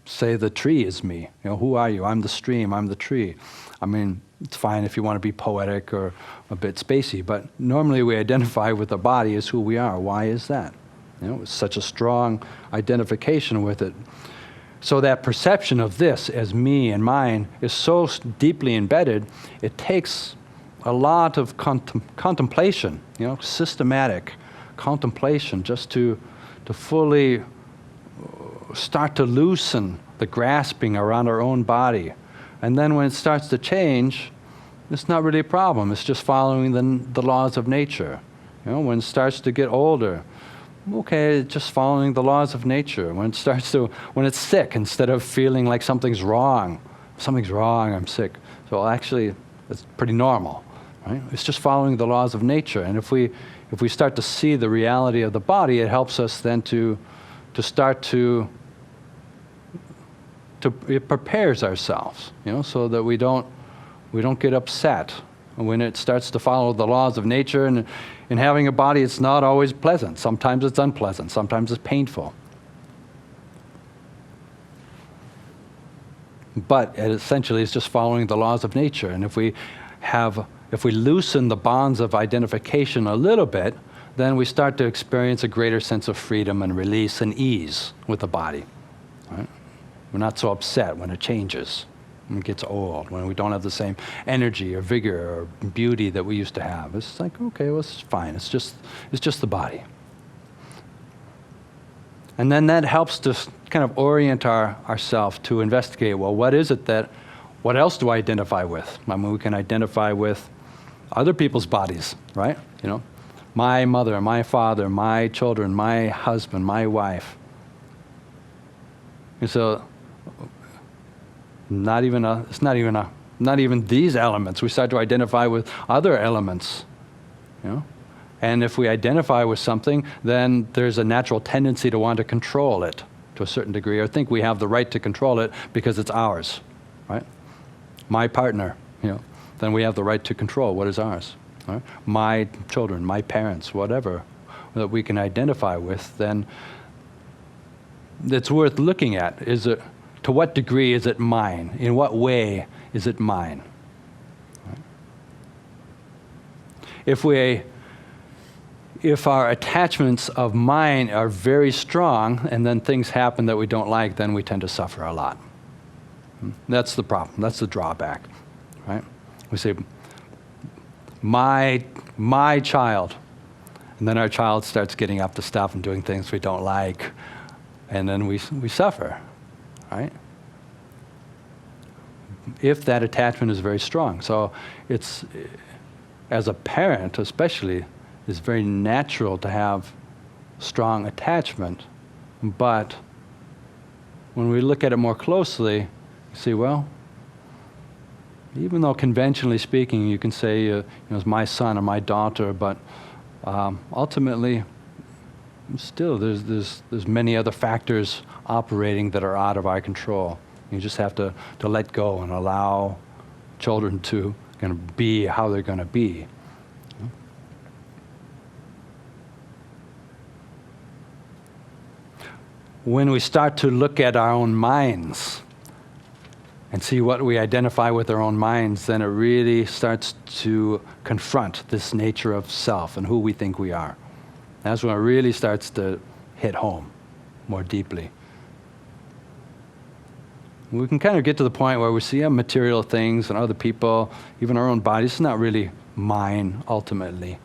say the tree is me? Who are you? I'm the stream, I'm the tree. I mean, it's fine if you want to be poetic or a bit spacey, but normally we identify with the body as who we are. Why is that? It's such a strong identification with it. So that perception of this as me and mine is so deeply embedded, it takes a lot of contemplation, systematic contemplation, just to fully start to loosen the grasping around our own body. And then when it starts to change, it's not really a problem. It's just following the laws of nature. When it starts to get older, okay, just following the laws of nature. When it's sick, instead of feeling like something's wrong, I'm sick. So actually, it's pretty normal, right? It's just following the laws of nature. And if we start to see the reality of the body, it helps us then to start to it prepares ourselves, so that we don't get upset when it starts to follow the laws of nature. And in having a body, it's not always pleasant. Sometimes it's unpleasant. Sometimes it's painful. But essentially, it's just following the laws of nature. And if we loosen the bonds of identification a little bit, then we start to experience a greater sense of freedom and release and ease with the body. Right? We're not so upset when it changes, when it gets old, when we don't have the same energy or vigor or beauty that we used to have. It's like, okay, well, it's fine. It's just the body. And then that helps to kind of orient ourselves to investigate, well, what else do I identify with? I mean, we can identify with other people's bodies, right? My mother, my father, my children, my husband, my wife. And so not even these elements. We start to identify with other elements, And if we identify with something, then there's a natural tendency to want to control it to a certain degree, or think we have the right to control it because it's ours, right? My partner, then we have the right to control what is ours. Right? My children, my parents, whatever that we can identify with, then it's worth looking at. To what degree is it mine? In what way is it mine? Right? If our attachments of mine are very strong, and then things happen that we don't like, then we tend to suffer a lot. That's the problem. That's the drawback, right? We say, my child, and then our child starts getting up to stuff and doing things we don't like, and then we suffer, right? if that attachment is very strong. So it's, as a parent especially, it's very natural to have strong attachment, but when we look at it more closely, you see, well, even though conventionally speaking, you can say, it's my son or my daughter, but ultimately, still, there's many other factors operating that are out of our control. You just have to let go and allow children to kind of be how they're going to be. When we start to look at our own minds and see what we identify with our own minds, then it really starts to confront this nature of self and who we think we are. That's when it really starts to hit home more deeply. We can kind of get to the point where we see material things and other people, even our own bodies, it's not really mine ultimately.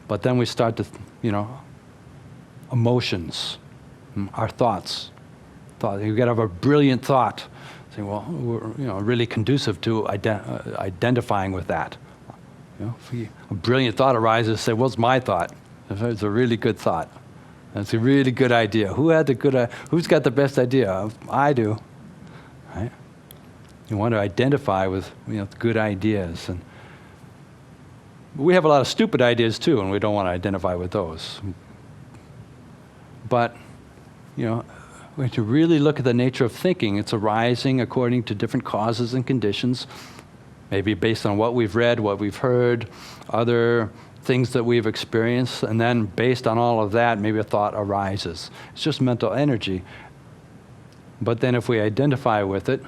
But then we start to, emotions, our thoughts. You've got to have a brilliant thought. Say, well, we're really conducive to identifying with that. If a brilliant thought arises, say, what's my thought? It's a really good thought. It's a really good idea. Who's got the best idea? I do. Right? You want to identify with good ideas, and we have a lot of stupid ideas too, and we don't want to identify with those. But when you really look at the nature of thinking, it's arising according to different causes and conditions, maybe based on what we've read, what we've heard, other things that we've experienced, and then based on all of that, maybe a thought arises. It's just mental energy. But then if we identify with it,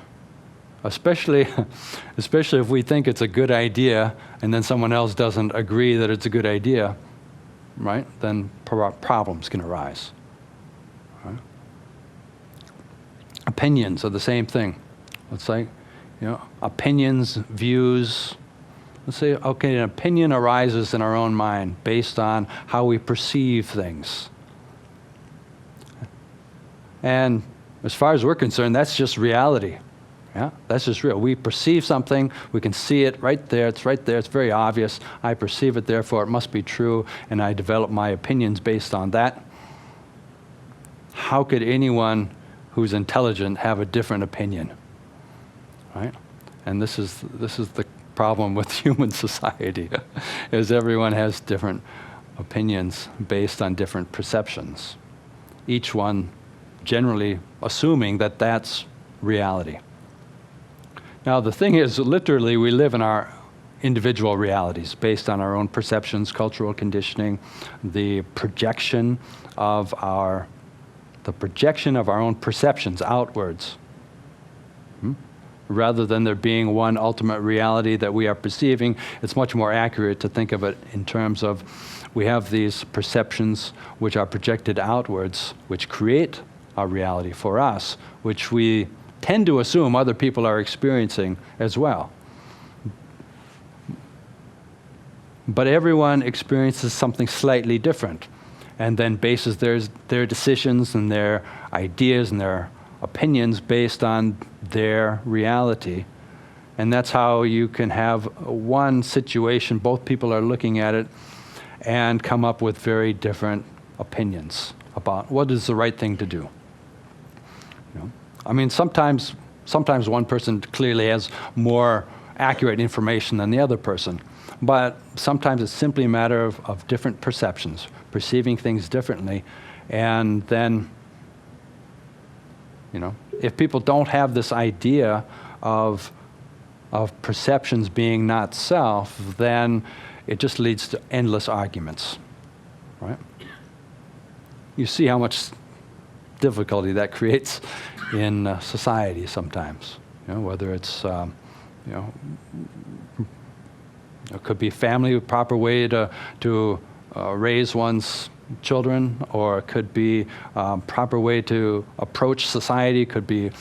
especially if we think it's a good idea and then someone else doesn't agree that it's a good idea, right, then problems can arise. Right? Opinions are the same thing. It's like, opinions, views. Let's say, okay, an opinion arises in our own mind based on how we perceive things. And as far as we're concerned, that's just reality. Yeah, that's just real. We perceive something, we can see it right there, it's very obvious. I perceive it, therefore it must be true, and I develop my opinions based on that. How could anyone who's intelligent have a different opinion? Right? And this is the problem with human society, is everyone has different opinions based on different perceptions. Each one generally assuming that that's reality. Now the thing is, literally, we live in our individual realities based on our own perceptions, cultural conditioning, the projection of our own perceptions outwards. Rather than there being one ultimate reality that we are perceiving, it's much more accurate to think of it in terms of we have these perceptions which are projected outwards, which create our reality for us, which we tend to assume other people are experiencing as well. But everyone experiences something slightly different, and then bases their decisions and their ideas and their opinions based on their reality. And that's how you can have one situation, both people are looking at it and come up with very different opinions about what is the right thing to do. I mean, sometimes one person clearly has more accurate information than the other person, but sometimes it's simply a matter of different perceptions, perceiving things differently. And then, if people don't have this idea of perceptions being not self, then it just leads to endless arguments, right? You see how much difficulty that creates in society sometimes. Whether it's, it could be family, a proper way to raise one's children, or it could be proper way to approach society, could be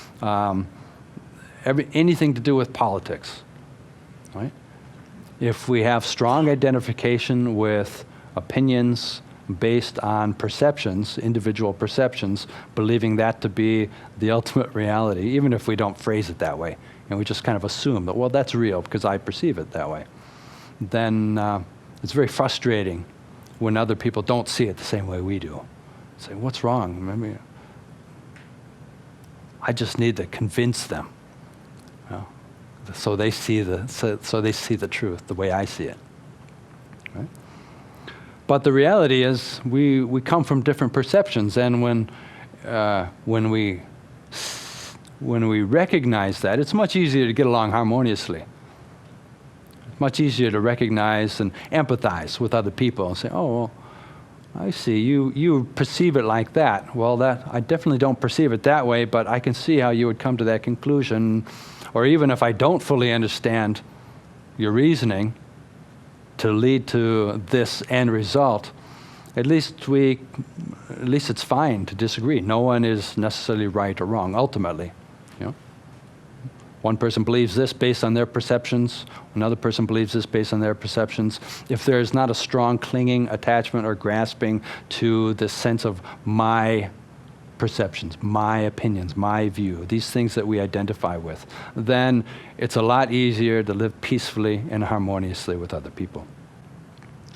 anything to do with politics, right? If we have strong identification with opinions based on perceptions, individual perceptions, believing that to be the ultimate reality, even if we don't phrase it that way, and we just kind of assume that, well, that's real because I perceive it that way, then it's very frustrating when other people don't see it the same way we do. Say, what's wrong? Maybe I just need to convince them, so they see the truth the way I see it. Right? But the reality is, we come from different perceptions, and when we recognize that, it's much easier to get along harmoniously. It's much easier to recognize and empathize with other people and say, oh, well, I see, you perceive it like that. Well, I definitely don't perceive it that way, but I can see how you would come to that conclusion. Or even if I don't fully understand your reasoning to lead to this end result, at least it's fine to disagree. No one is necessarily right or wrong, ultimately. One person believes this based on their perceptions, another person believes this based on their perceptions. If there is not a strong clinging, attachment, or grasping to the sense of my perceptions, my opinions, my view, these things that we identify with, then it's a lot easier to live peacefully and harmoniously with other people.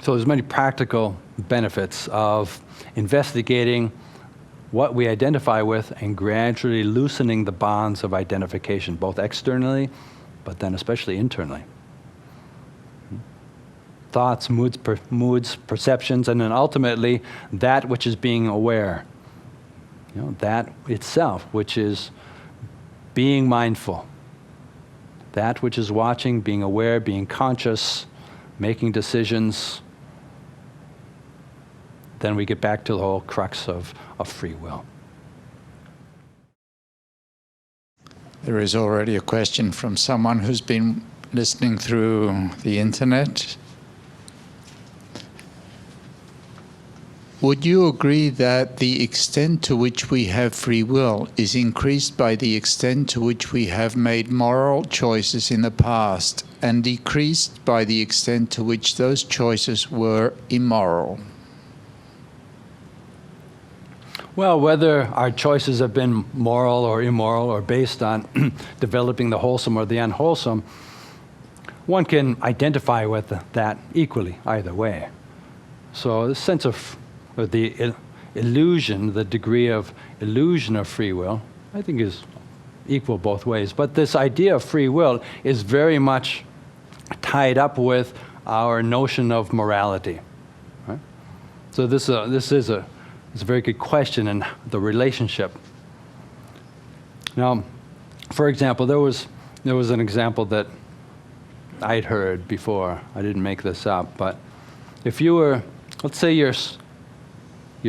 So there's many practical benefits of investigating what we identify with and gradually loosening the bonds of identification, both externally, but then especially internally. Thoughts, moods, perceptions, and then ultimately that which is being aware. That itself, which is being mindful. That which is watching, being aware, being conscious, making decisions. Then we get back to the whole crux of free will. There is already a question from someone who's been listening through the internet. Would you agree that the extent to which we have free will is increased by the extent to which we have made moral choices in the past, and decreased by the extent to which those choices were immoral? Well, whether our choices have been moral or immoral or based on developing the wholesome or the unwholesome, one can identify with that equally either way. So the sense of the illusion, the degree of illusion of free will, I think is equal both ways. But this idea of free will is very much tied up with our notion of morality. Right? So this is a very good question in the relationship. Now, for example, there was an example that I'd heard before. I didn't make this up, but if you were, let's say you're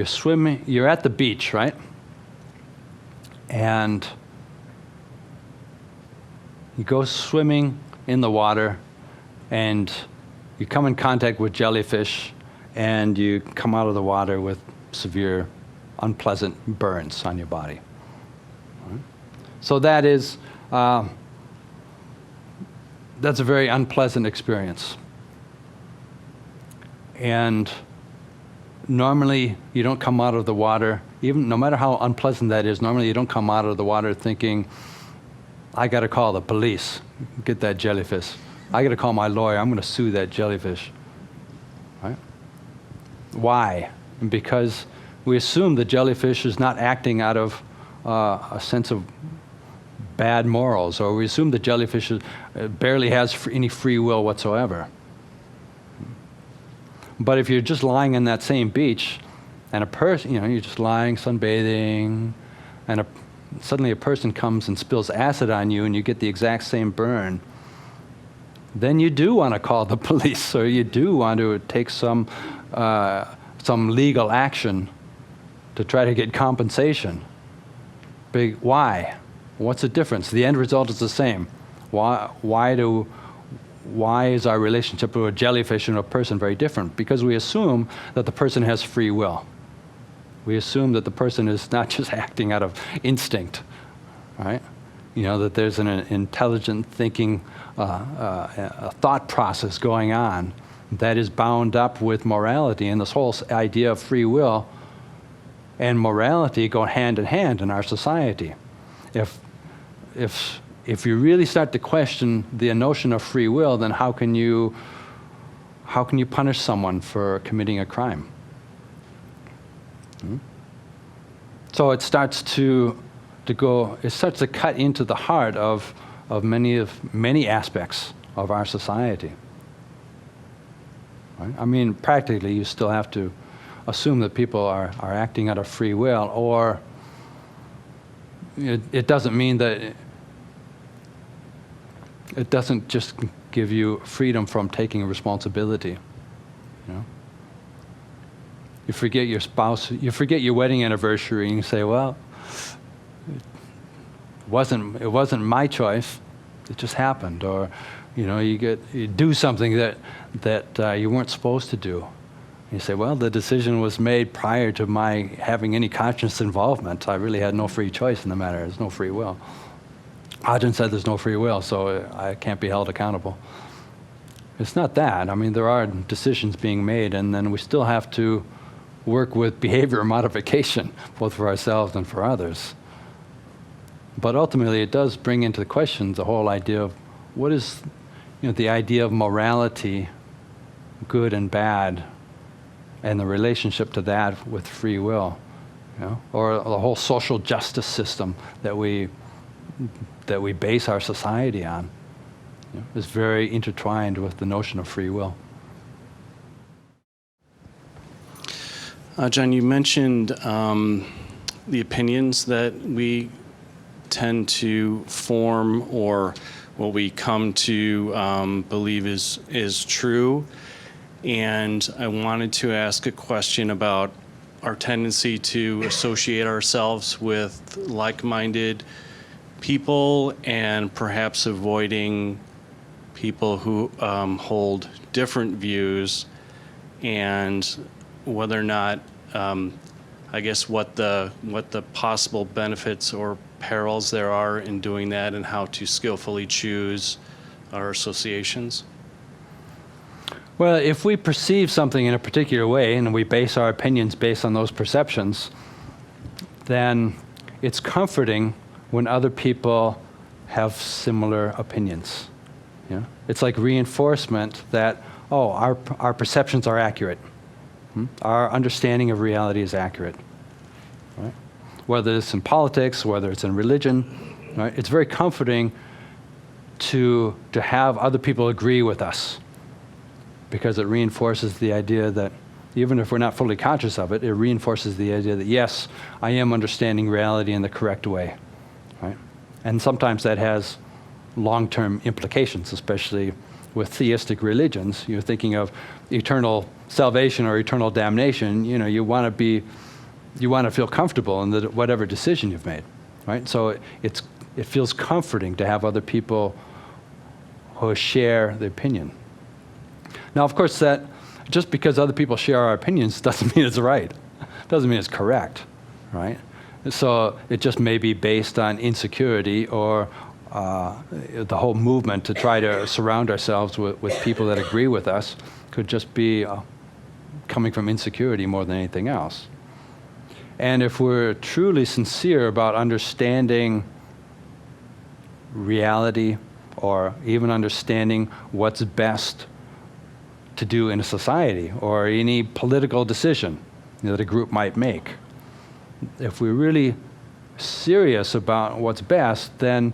swimming, you're at the beach, right? And you go swimming in the water, and you come in contact with jellyfish, and you come out of the water with severe, unpleasant burns on your body. Right? So that's a very unpleasant experience. And normally, you don't come out of the water, even no matter how unpleasant that is, normally you don't come out of the water thinking, I got to call the police, get that jellyfish. I got to call my lawyer, I'm going to sue that jellyfish. Right? Why? Because we assume the jellyfish is not acting out of a sense of bad morals, or we assume the jellyfish barely has any free will whatsoever. But if you're just lying on that same beach, and a person, you're just lying, sunbathing, and suddenly a person comes and spills acid on you, and you get the exact same burn, then you do want to call the police, or you do want to take some legal action to try to get compensation. Why? What's the difference? The end result is the same. Why is our relationship with a jellyfish and a person very different? Because we assume that the person has free will. We assume that the person is not just acting out of instinct, right? That there's an intelligent thinking, a thought process going on that is bound up with morality, and this whole idea of free will and morality go hand in hand in our society. If if you really start to question the notion of free will, then how can you punish someone for committing a crime? So it starts to cut into the heart of many aspects of our society. Right? I mean, practically, you still have to assume that people are acting out of free will, or it doesn't mean that it doesn't just give you freedom from taking responsibility. You know? You forget your spouse, you forget your wedding anniversary, and you say, well, it wasn't my choice, it just happened. Or, you do something that you weren't supposed to do. You say, well, the decision was made prior to my having any conscious involvement. I really had no free choice in the matter. There's no free will. Ajahn said there's no free will, so I can't be held accountable. It's not that. I mean, there are decisions being made, and then we still have to work with behavior modification, both for ourselves and for others. But ultimately, it does bring into question the whole idea of what is, the idea of morality, good and bad, and the relationship to that with free will, or the whole social justice system that we base our society on, is very intertwined with the notion of free will. John, you mentioned the opinions that we tend to form, or what we come to believe is true. And I wanted to ask a question about our tendency to associate ourselves with like-minded people and perhaps avoiding people who hold different views, and whether or not, I guess, what the possible benefits or perils there are in doing that, and how to skillfully choose our associations. Well, if we perceive something in a particular way and we base our opinions based on those perceptions, then it's comforting when other people have similar opinions. It's like reinforcement that, our perceptions are accurate. Our understanding of reality is accurate. Right? Whether it's in politics, whether it's in religion, right? It's very comforting to have other people agree with us, because it reinforces the idea that, even if we're not fully conscious of it, it reinforces the idea that, yes, I am understanding reality in the correct way. Right? And sometimes that has long-term implications, especially with theistic religions. You're thinking of eternal salvation or eternal damnation. You want to feel comfortable in whatever decision you've made, right? So it feels comforting to have other people who share the opinion. Now, of course, that just because other people share our opinions doesn't mean it's right. Doesn't mean it's correct, right? So it just may be based on insecurity, or the whole movement to try to surround ourselves with people that agree with us could just be coming from insecurity more than anything else. And if we're truly sincere about understanding reality, or even understanding what's best to do in a society, or any political decision that a group might make, if we're really serious about what's best, then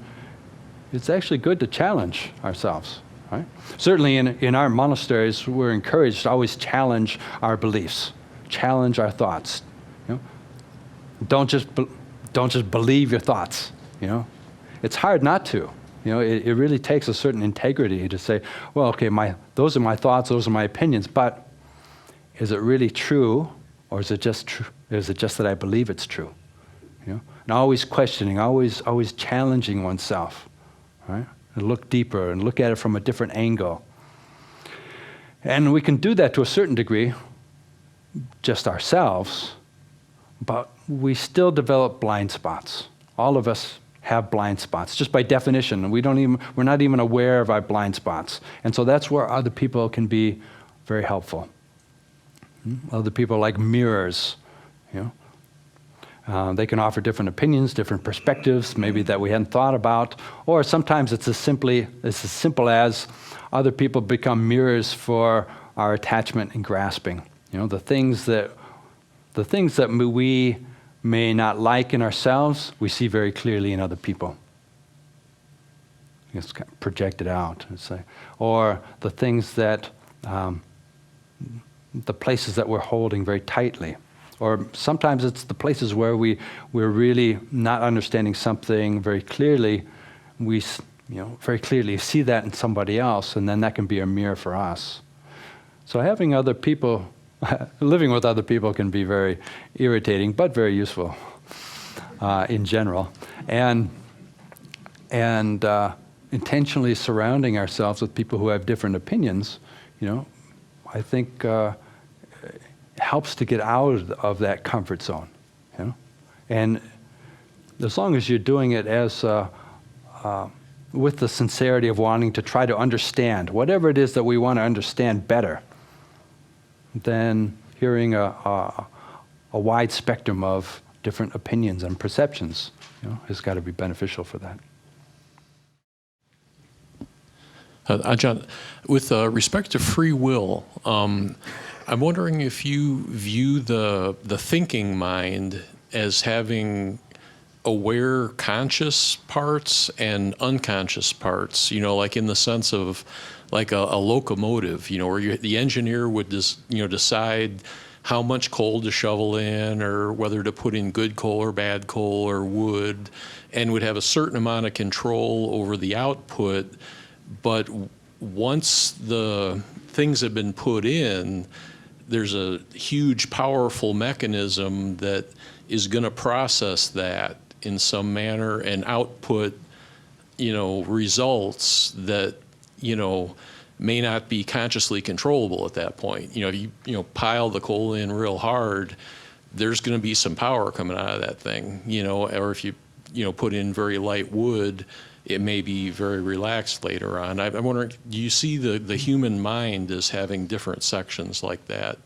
it's actually good to challenge ourselves. Right? Certainly in our monasteries, we're encouraged to always challenge our beliefs, challenge our thoughts. Don't just believe your thoughts. It's hard not to. It really takes a certain integrity to say, well, okay, those are my thoughts, those are my opinions, but is it really true, or is it just true? Is it just that I believe it's true? And always questioning, always challenging oneself, right? And look deeper and look at it from a different angle. And we can do that to a certain degree, just ourselves, but we still develop blind spots. All of us have blind spots, just by definition. We're not even aware of our blind spots. And so that's where other people can be very helpful. Other people are like mirrors. They can offer different opinions, different perspectives, maybe that we hadn't thought about. Or sometimes it's as simple as other people become mirrors for our attachment and grasping. The things that we may not like in ourselves, we see very clearly in other people. It's kind of projected out. Or the things that, the places that we're holding very tightly. Or sometimes it's the places where we're really not understanding something very clearly. We very clearly see that in somebody else, and then that can be a mirror for us. So having other people, living with other people can be very irritating, but very useful in general. And intentionally surrounding ourselves with people who have different opinions, I think helps to get out of that comfort zone. And as long as you're doing it as with the sincerity of wanting to try to understand whatever it is that we want to understand better, then hearing a wide spectrum of different opinions and perceptions has got to be beneficial for that. Ajahn, with respect to free will, I'm wondering if you view the thinking mind as having aware conscious parts and unconscious parts, like in the sense of like a locomotive, where the engineer would decide how much coal to shovel in or whether to put in good coal or bad coal or wood, and would have a certain amount of control over the output. But once the things have been put in, there's a huge, powerful mechanism that is going to process that in some manner and output, results that, may not be consciously controllable at that point. If you pile the coal in real hard, there's going to be some power coming out of that thing, or if you put in very light wood, it may be very relaxed later on. I'm wondering, do you see the human mind as having different sections like that?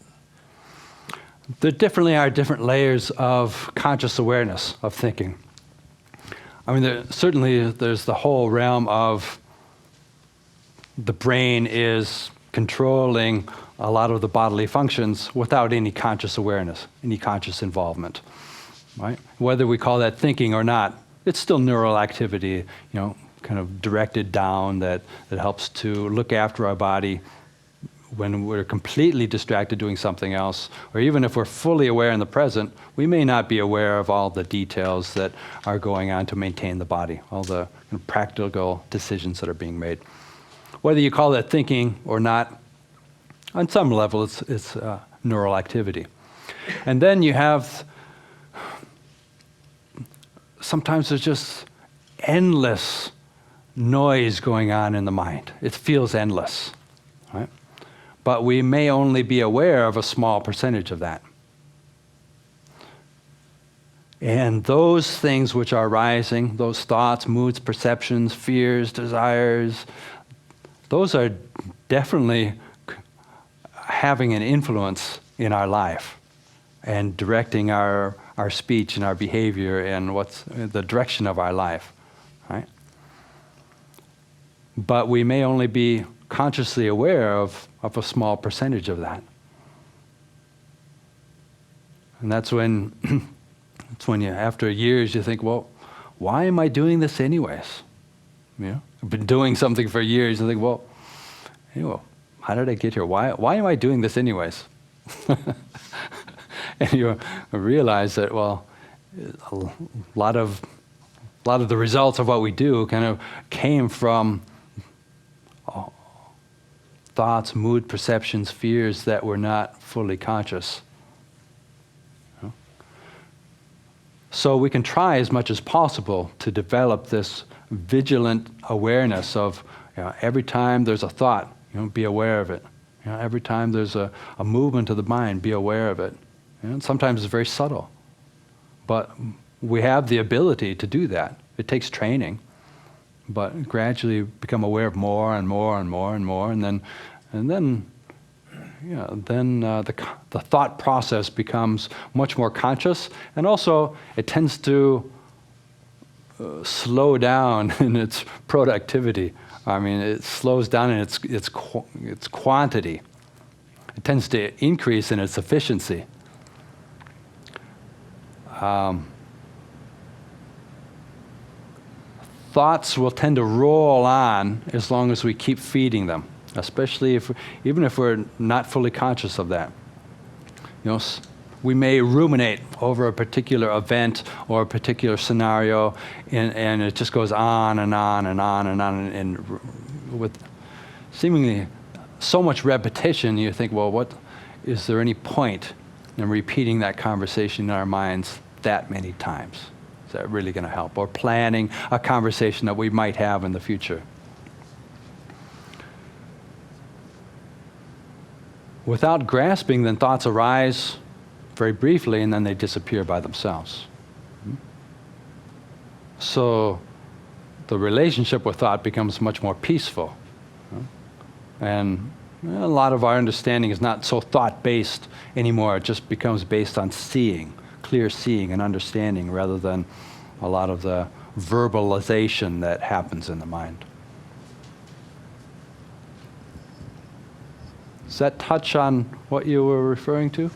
There definitely are different layers of conscious awareness of thinking. I mean, there's the whole realm of the brain is controlling a lot of the bodily functions without any conscious awareness, any conscious involvement, right? Whether we call that thinking or not, it's still neural activity, kind of directed down that helps to look after our body when we're completely distracted doing something else, or even if we're fully aware in the present, we may not be aware of all the details that are going on to maintain the body, all the practical decisions that are being made. Whether you call that thinking or not, on some level it's neural activity. And then you have, sometimes there's just endless noise going on in the mind. It feels endless, right? But we may only be aware of a small percentage of that. And those things which are rising, those thoughts, moods, perceptions, fears, desires, those are definitely having an influence in our life and directing our speech and our behavior and what's the direction of our life, right? But we may only be consciously aware of a small percentage of that. And that's when you, after years, you think, well, why am I doing this anyways? I've been doing something for years, and think, well, how did I get here? Why am I doing this anyways? And you realize that, well, a lot of the results of what we do kind of came from thoughts, mood, perceptions, fears that were not fully conscious. So we can try as much as possible to develop this vigilant awareness of every time there's a thought, be aware of it. Every time there's a movement of the mind, be aware of it. And sometimes it's very subtle. But we have the ability to do that. It takes training. But gradually become aware of more and more and more and more, and then then the thought process becomes much more conscious, and also it tends to slow down in its productivity. I mean, it slows down in its quantity. It tends to increase in its efficiency. Thoughts will tend to roll on as long as we keep feeding them, especially even if we're not fully conscious of that. We may ruminate over a particular event or a particular scenario, and it just goes on and on and on and on, and with seemingly so much repetition, you think, well, is there any point in repeating that conversation in our minds that many times? Is that really going to help? Or planning a conversation that we might have in the future. Without grasping, then thoughts arise very briefly, and then they disappear by themselves. So the relationship with thought becomes much more peaceful. And a lot of our understanding is not so thought-based anymore. It just becomes based on seeing, clear seeing and understanding, rather than a lot of the verbalization that happens in the mind. Does that touch on what you were referring to?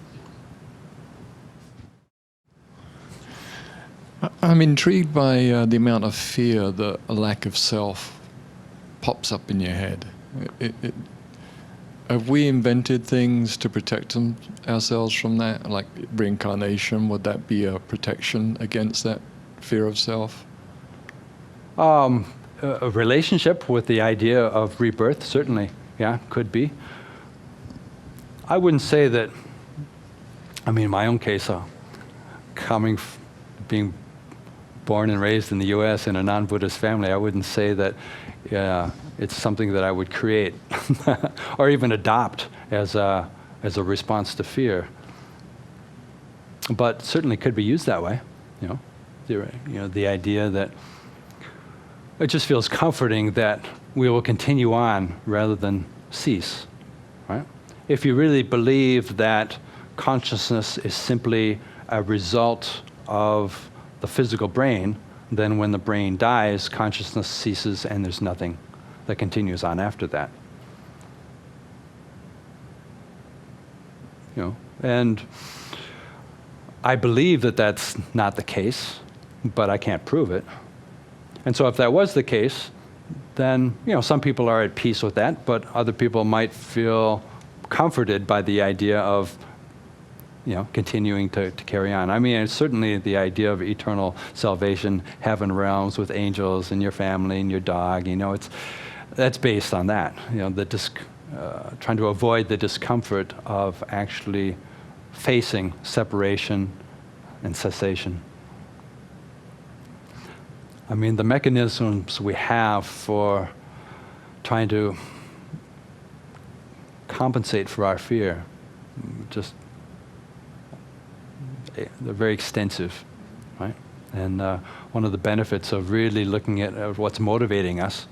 I'm intrigued by the amount of fear that a lack of self pops up in your head. Have we invented things to protect ourselves from that? Like reincarnation, would that be a protection against that fear of self? A relationship with the idea of rebirth, certainly, yeah, could be. I wouldn't say that, in my own case, being born and raised in the U.S. in a non-Buddhist family, I wouldn't say that it's something that I would create or even adopt as a response to fear. But certainly could be used that way. The idea that it just feels comforting that we will continue on rather than cease. Right? If you really believe that consciousness is simply a result of the physical brain, then when the brain dies, consciousness ceases and there's nothing that continues on after that. And I believe that that's not the case, but I can't prove it. And so if that was the case, then some people are at peace with that, but other people might feel comforted by the idea of continuing to carry on. It's certainly the idea of eternal salvation, heaven realms with angels and your family and your dog, that's based on that. Trying to avoid the discomfort of actually facing separation and cessation. The mechanisms we have for trying to compensate for our fear, they're very extensive, right? And one of the benefits of really looking at what's motivating us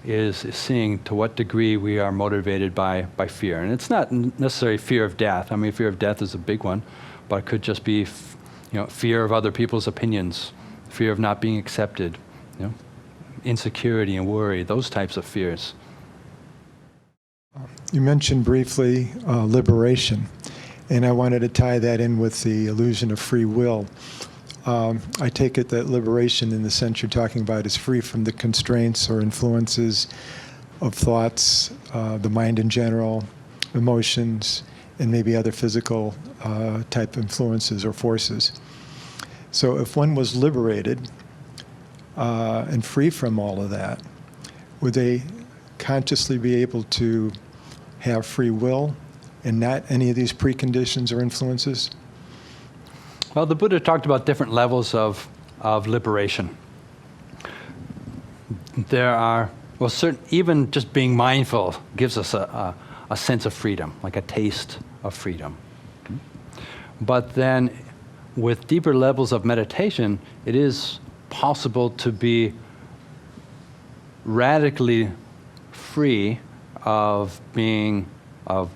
is seeing to what degree we are motivated by fear. And it's not necessarily fear of death. Fear of death is a big one, but it could just be fear of other people's opinions, fear of not being accepted, insecurity and worry, those types of fears. You mentioned briefly liberation, and I wanted to tie that in with the illusion of free will. I take it that liberation, in the sense you're talking about, is free from the constraints or influences of thoughts, the mind in general, emotions, and maybe other physical type influences or forces. So if one was liberated and free from all of that, would they consciously be able to have free will and not any of these preconditions or influences? Well, the Buddha talked about different levels of liberation. There are, even just being mindful gives us a sense of freedom, like a taste of freedom. But then with deeper levels of meditation, it is possible to be radically free of being of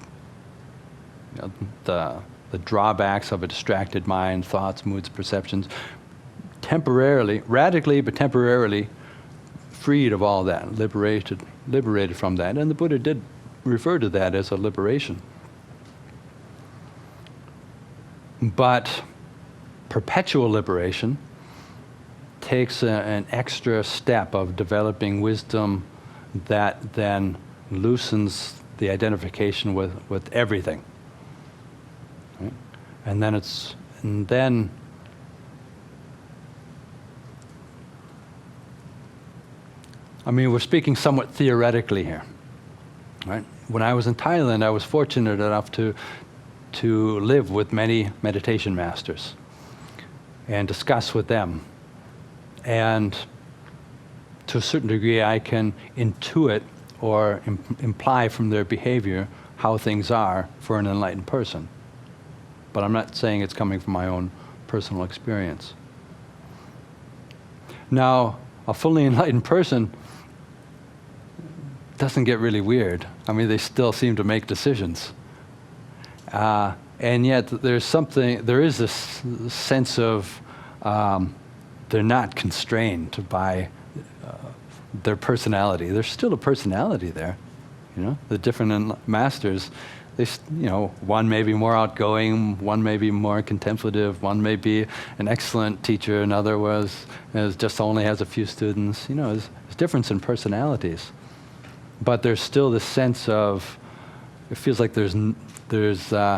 the drawbacks of a distracted mind, thoughts, moods, perceptions, temporarily, radically but temporarily freed of all that, liberated from that. And the Buddha did refer to that as a liberation. But perpetual liberation takes an extra step of developing wisdom that then loosens the identification with everything. Right? And then I mean, we're speaking somewhat theoretically here, right? When I was in Thailand, I was fortunate enough to live with many meditation masters and discuss with them. And to a certain degree, I can intuit or imply from their behavior how things are for an enlightened person. But I'm not saying it's coming from my own personal experience. Now, a fully enlightened person doesn't get really weird. I mean, they still seem to make decisions. And yet there is this sense of they're not constrained by their personality. There's still a personality there, you know. The different masters, one may be more outgoing, one may be more contemplative, one may be an excellent teacher, another just only has a few students. You know, there's difference in personalities, but there's still this sense of, it feels like there's no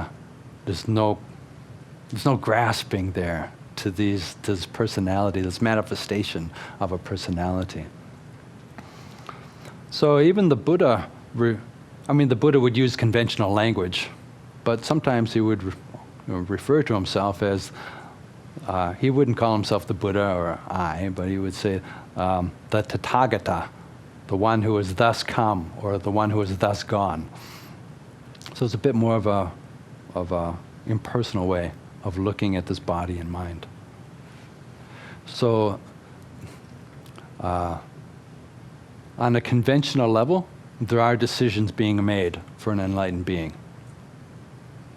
grasping there to this personality, this manifestation of a personality. So even the Buddha, the Buddha would use conventional language, but sometimes he would refer to himself as, he wouldn't call himself the Buddha or I, but he would say the Tathagata, the one who is thus come, or the one who is thus gone. So it's a bit more of a impersonal way of looking at this body and mind. So on a conventional level, there are decisions being made for an enlightened being.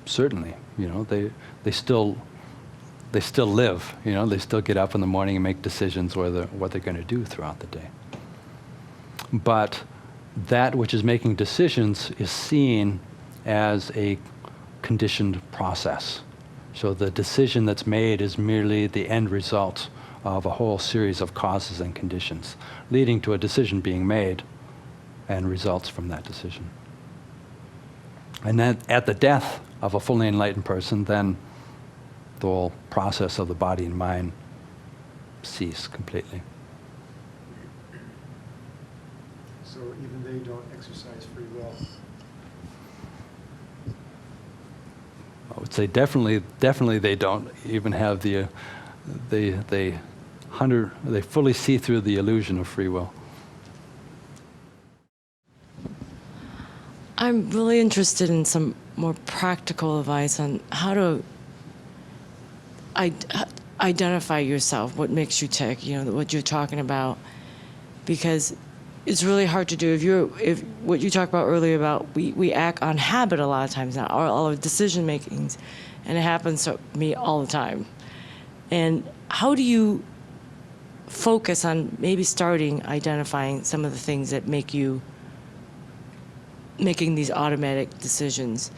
Certainly, they still live. They still get up in the morning and make decisions what they're going to do throughout the day. But that which is making decisions is seen as a conditioned process. So the decision that's made is merely the end result of a whole series of causes and conditions, leading to a decision being made and results from that decision. And then at the death of a fully enlightened person, then the whole process of the body and mind cease completely. So even they don't exercise free will. I would say definitely they don't even have they fully see through the illusion of free will. I'm really interested in some more practical advice on how to identify yourself, what makes you tick, what you're talking about, because it's really hard to do. If what you talked about earlier about we act on habit a lot of times now, all our decision makings, and it happens to me all the time. And how do you focus on maybe starting identifying some of the things that make you making these automatic decisions?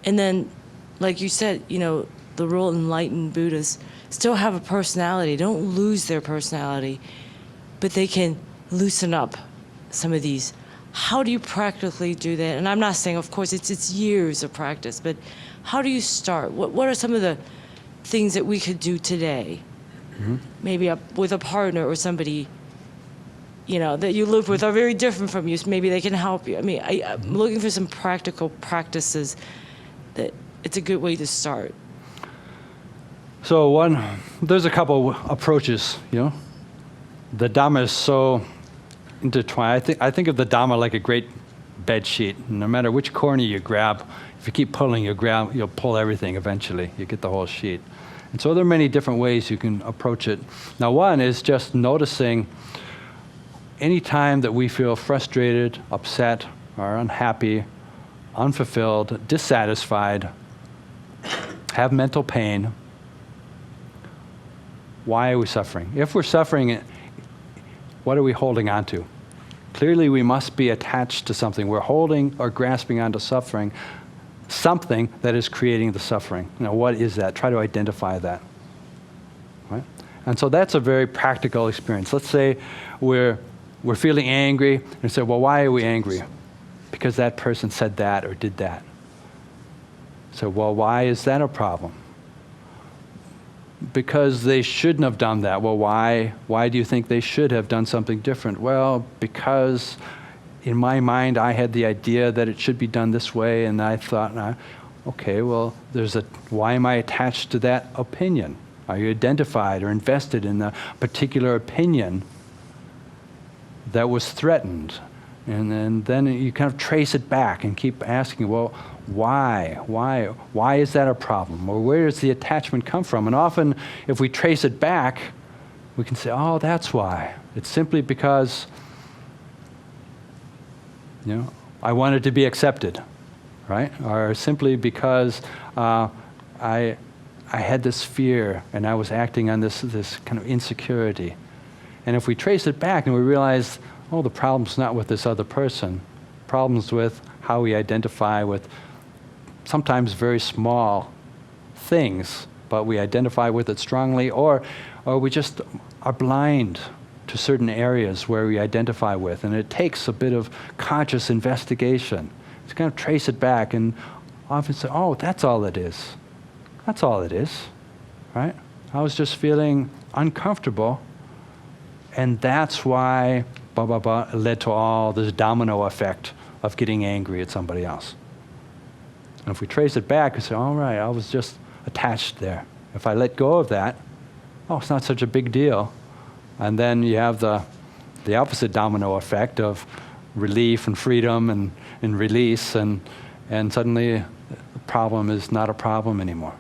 And then, like you said, the real enlightened Buddhists still have a personality, don't lose their personality, but they can loosen up some of these. How do you practically do that? And I'm not saying, of course, it's years of practice, but how do you start? What are some of the things that we could do today? Mm-hmm. Maybe with a partner or somebody, that you live with are very different from you, so maybe they can help you. I'm looking for some practical practices that it's a good way to start. So there's a couple approaches, The Dhamma is so intertwined. I think of the Dhamma like a great bed sheet. No matter which corner you grab, if you keep pulling, you'll pull everything eventually. You get the whole sheet. And so there are many different ways you can approach it. Now, one is just noticing any time that we feel frustrated, upset, or unhappy, unfulfilled, dissatisfied, have mental pain. Why are we suffering? If we're suffering, what are we holding on to? Clearly, we must be attached to something. We're holding or grasping onto suffering, something that is creating the suffering. Now, what is that? Try to identify that. Right? And so that's a very practical experience. Let's say we're feeling angry and say, well, why are we angry? Because that person said that or did that. So, well, why is that a problem? Because they shouldn't have done that. Well, why do you think they should have done something different? Well, because in my mind I had the idea that it should be done this way, and I thought, okay, well, why am I attached to that opinion? Are you identified or invested in the particular opinion that was threatened? And then you kind of trace it back and keep asking, well, why? Why is that a problem? Or where does the attachment come from? And often, if we trace it back, we can say, oh, that's why. It's simply because, I wanted to be accepted, right? Or simply because I had this fear and I was acting on this kind of insecurity. And if we trace it back and we realize, oh, the problem's not with this other person. Problem's with how we identify with sometimes very small things, but we identify with it strongly, or we just are blind to certain areas where we identify with. And it takes a bit of conscious investigation to kind of trace it back and often say, oh, that's all it is. That's all it is, right? I was just feeling uncomfortable, and that's why it led to all this domino effect of getting angry at somebody else. And if we trace it back and say, all right, I was just attached there. If I let go of that, it's not such a big deal. And then you have the opposite domino effect of relief and freedom and release, and suddenly the problem is not a problem anymore.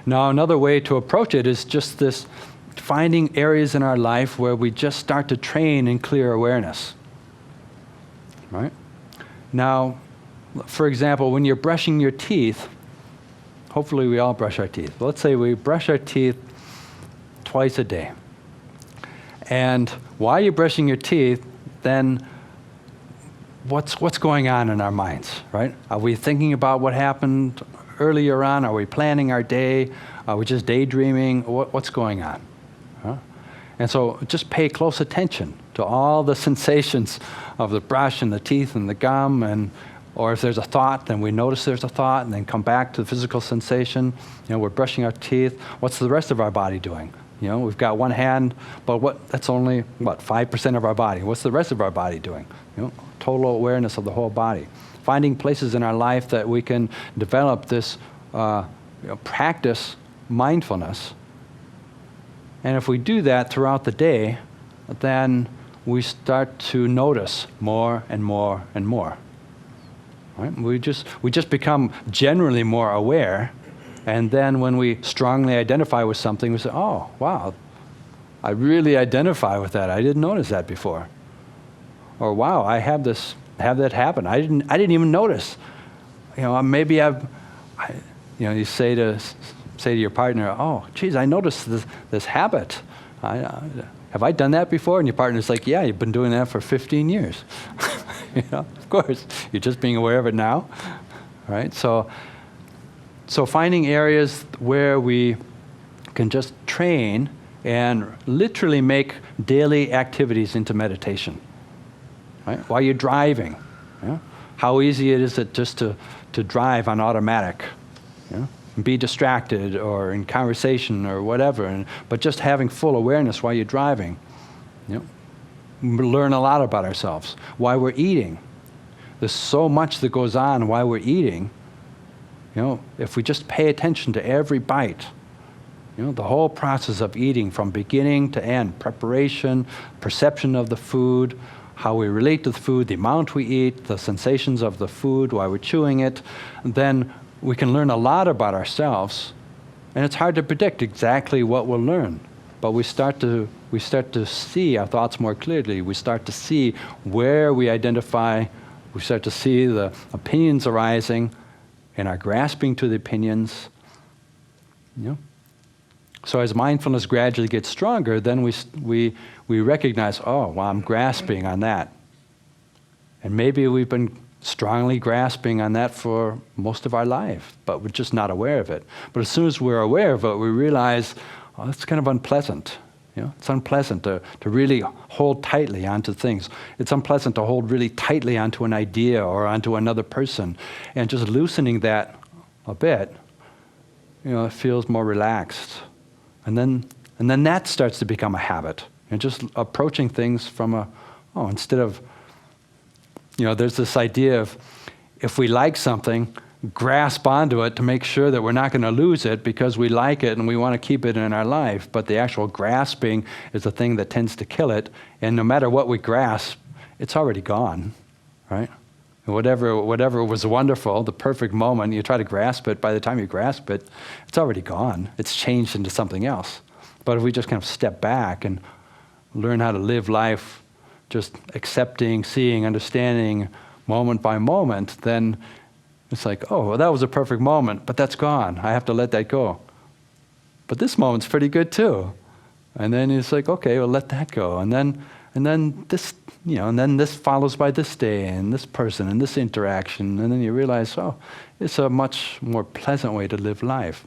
Now, another way to approach it is just this, finding areas in our life where we just start to train in clear awareness. Right? Now, for example, when you're brushing your teeth, hopefully we all brush our teeth. Let's say we brush our teeth twice a day. And while you're brushing your teeth, then what's going on in our minds, right? Are we thinking about what happened earlier on? Are we planning our day? Are we just daydreaming? What's going on? Huh? And so just pay close attention to all the sensations of the brush and the teeth and the gum, or if there's a thought, then we notice there's a thought and then come back to the physical sensation. We're brushing our teeth. What's the rest of our body doing? We've got one hand, but that's only 5% of our body. What's the rest of our body doing? Total awareness of the whole body. Finding places in our life that we can develop this, practice mindfulness. And if we do that throughout the day, then we start to notice more and more and more. Right? We just become generally more aware, and then when we strongly identify with something, we say, "Oh, wow, I really identify with that. I didn't notice that before." Or, "Wow, I have that happen. I didn't even notice." Maybe you say to your partner, "Oh, geez, I noticed this habit. Have I done that before?" And your partner's like, "Yeah, you've been doing that for 15 years." Of course, you're just being aware of it now, right? So finding areas where we can just train and literally make daily activities into meditation, right? While you're driving, how easy it is just to drive on automatic, and be distracted or in conversation or whatever, but just having full awareness while you're driving. We learn a lot about ourselves. Why we're eating. There's so much that goes on while we're eating. If we just pay attention to every bite, the whole process of eating from beginning to end, preparation, perception of the food, how we relate to the food, the amount we eat, the sensations of the food while we're chewing it, then we can learn a lot about ourselves. And it's hard to predict exactly what we'll learn, but we start to see our thoughts more clearly. We start to see where we identify We start to see the opinions arising and our grasping to the opinions. You know? So as mindfulness gradually gets stronger, then we recognize, oh, well, I'm grasping on that. And maybe we've been strongly grasping on that for most of our life, but we're just not aware of it. But as soon as we're aware of it, we realize, oh, it's kind of unpleasant. You know, it's unpleasant to really hold tightly onto things. It's unpleasant to hold really tightly onto an idea or onto another person. And just loosening that a bit, you know, it feels more relaxed. And then that starts to become a habit. And just approaching things from instead of, you know, there's this idea of if we like something, grasp onto it to make sure that we're not going to lose it because we like it and we want to keep it in our life. But the actual grasping is the thing that tends to kill it. And no matter what we grasp, it's already gone, right? And whatever was wonderful, the perfect moment, you try to grasp it, by the time you grasp it, it's already gone. It's changed into something else. But if we just kind of step back and learn how to live life just accepting, seeing, understanding moment by moment, then it's like, oh, well, that was a perfect moment, but that's gone. I have to let that go. But this moment's pretty good too. And then it's like, okay, well, let that go. And then this, you know, and then this follows by this day and this person and this interaction. And then you realize, oh, it's a much more pleasant way to live life.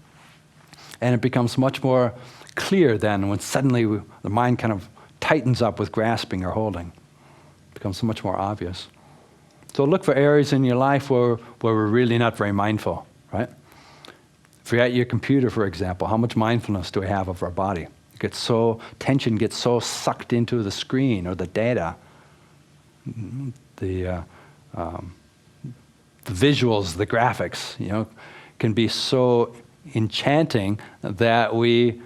And it becomes much more clear then when suddenly the mind kind of tightens up with grasping or holding. It becomes so much more obvious. So look for areas in your life where we're really not very mindful, right? If you're at your computer, for example, how much mindfulness do we have of our body? Tension gets so sucked into the screen or the data, the visuals, the graphics, you know, can be so enchanting that we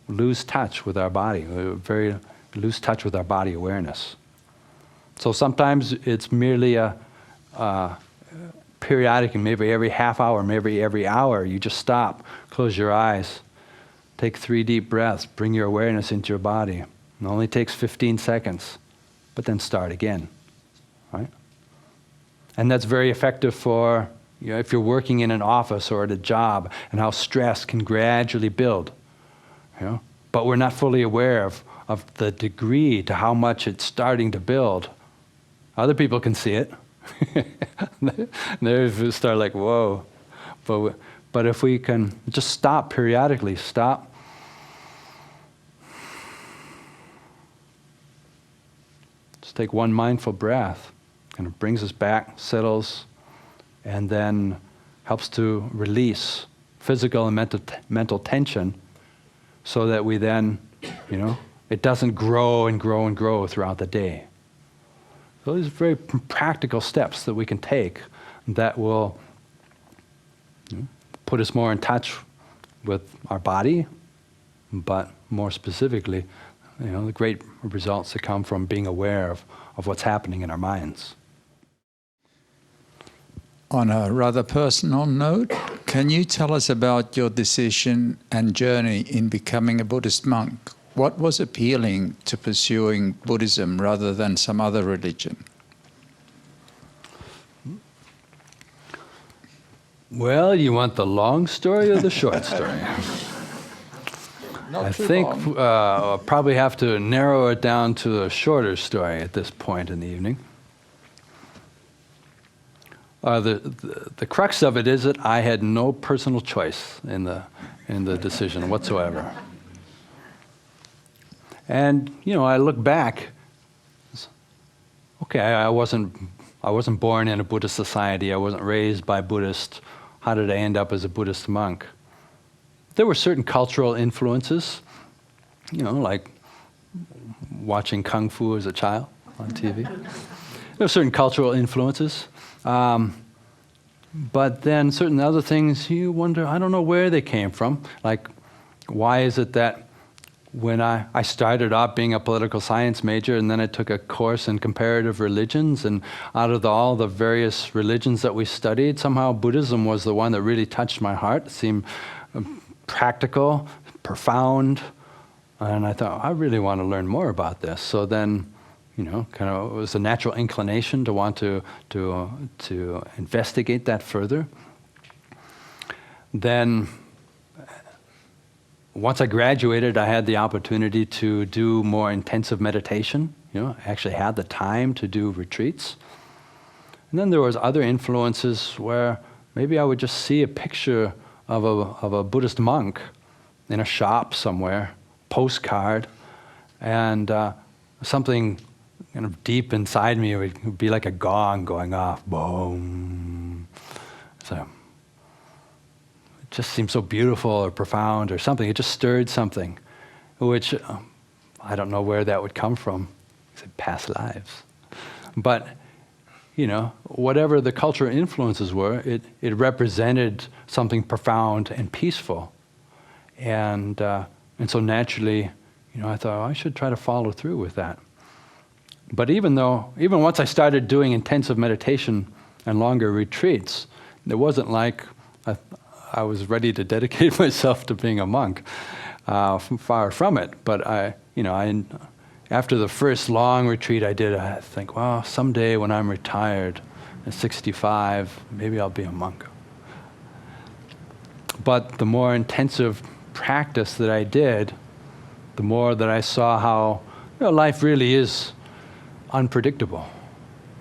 lose touch with our body. We lose touch with our body awareness. So sometimes it's merely a periodic, maybe every half hour, maybe every hour, you just stop, close your eyes, take 3 deep breaths, bring your awareness into your body. It only takes 15 seconds, but then start again, right? And that's very effective for, you know, if you're working in an office or at a job and how stress can gradually build, you know? But we're not fully aware of the degree to how much it's starting to build. Other people can see it. They start like, whoa. But if we can just stop periodically, stop. Just take one mindful breath. Kind of brings us back, settles, and then helps to release physical and mental tension so that we then, you know, it doesn't grow and grow and grow throughout the day. So these are very practical steps that we can take that will, you know, put us more in touch with our body, but more specifically, you know, the great results that come from being aware of what's happening in our minds. On a rather personal note, can you tell us about your decision and journey in becoming a Buddhist monk? What was appealing to pursuing Buddhism rather than some other religion? Well, you want the long story or the short story? I think I'll probably have to narrow it down to a shorter story at this point in the evening. The crux of it is that I had no personal choice in the decision whatsoever. And, you know, I look back, okay, I wasn't born in a Buddhist society, I wasn't raised by Buddhists. How did I end up as a Buddhist monk? There were certain cultural influences, you know, like watching Kung Fu as a child on TV. There were certain cultural influences. But then certain other things, you wonder, I don't know where they came from. Like, why is it that when I started off being a political science major and then I took a course in comparative religions, and out of all the various religions that we studied, somehow Buddhism was the one that really touched my heart. It seemed practical, profound, and I thought, I really want to learn more about this. So then kind of, it was a natural inclination to want to investigate that further. Then, once I graduated, I had the opportunity to do more intensive meditation. I actually had the time to do retreats. And then there was other influences where maybe I would just see a picture of a Buddhist monk in a shop somewhere, postcard, and something kind of deep inside me would be like a gong going off, boom. So it just seemed so beautiful or profound or something. It just stirred something, which I don't know where that would come from. Past lives. But, whatever the cultural influences were, it represented something profound and peaceful. And so naturally, I thought, I should try to follow through with that. But even once I started doing intensive meditation and longer retreats, it wasn't like I was ready to dedicate myself to being a monk. Far from it. But after the first long retreat I did, I think, well, someday when I'm retired at 65, maybe I'll be a monk. But the more intensive practice that I did, the more that I saw how life really is unpredictable.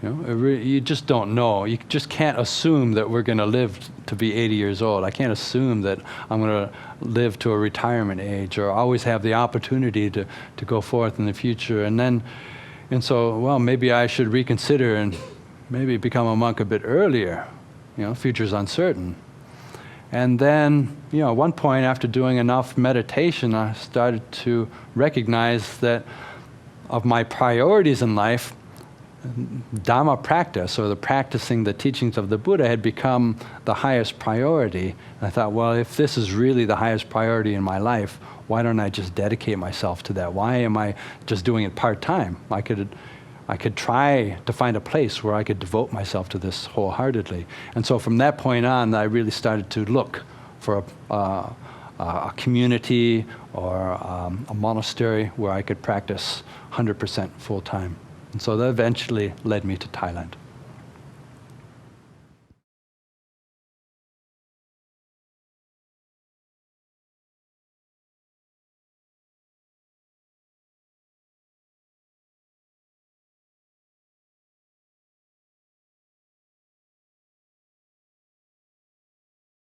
You just don't know. You just can't assume that we're going to live to be 80 years old. I can't assume that I'm going to live to a retirement age or always have the opportunity to go forth in the future. And so, well, maybe I should reconsider and maybe become a monk a bit earlier. Future's uncertain. And then, at one point after doing enough meditation, I started to recognize that of my priorities in life, Dhamma practice, or the practicing the teachings of the Buddha, had become the highest priority. And I thought, well, if this is really the highest priority in my life, why don't I just dedicate myself to that? Why am I just doing it part-time? I could try to find a place where I could devote myself to this wholeheartedly. And so from that point on, I really started to look for a community or a monastery where I could practice 100% full-time. And so that eventually led me to Thailand.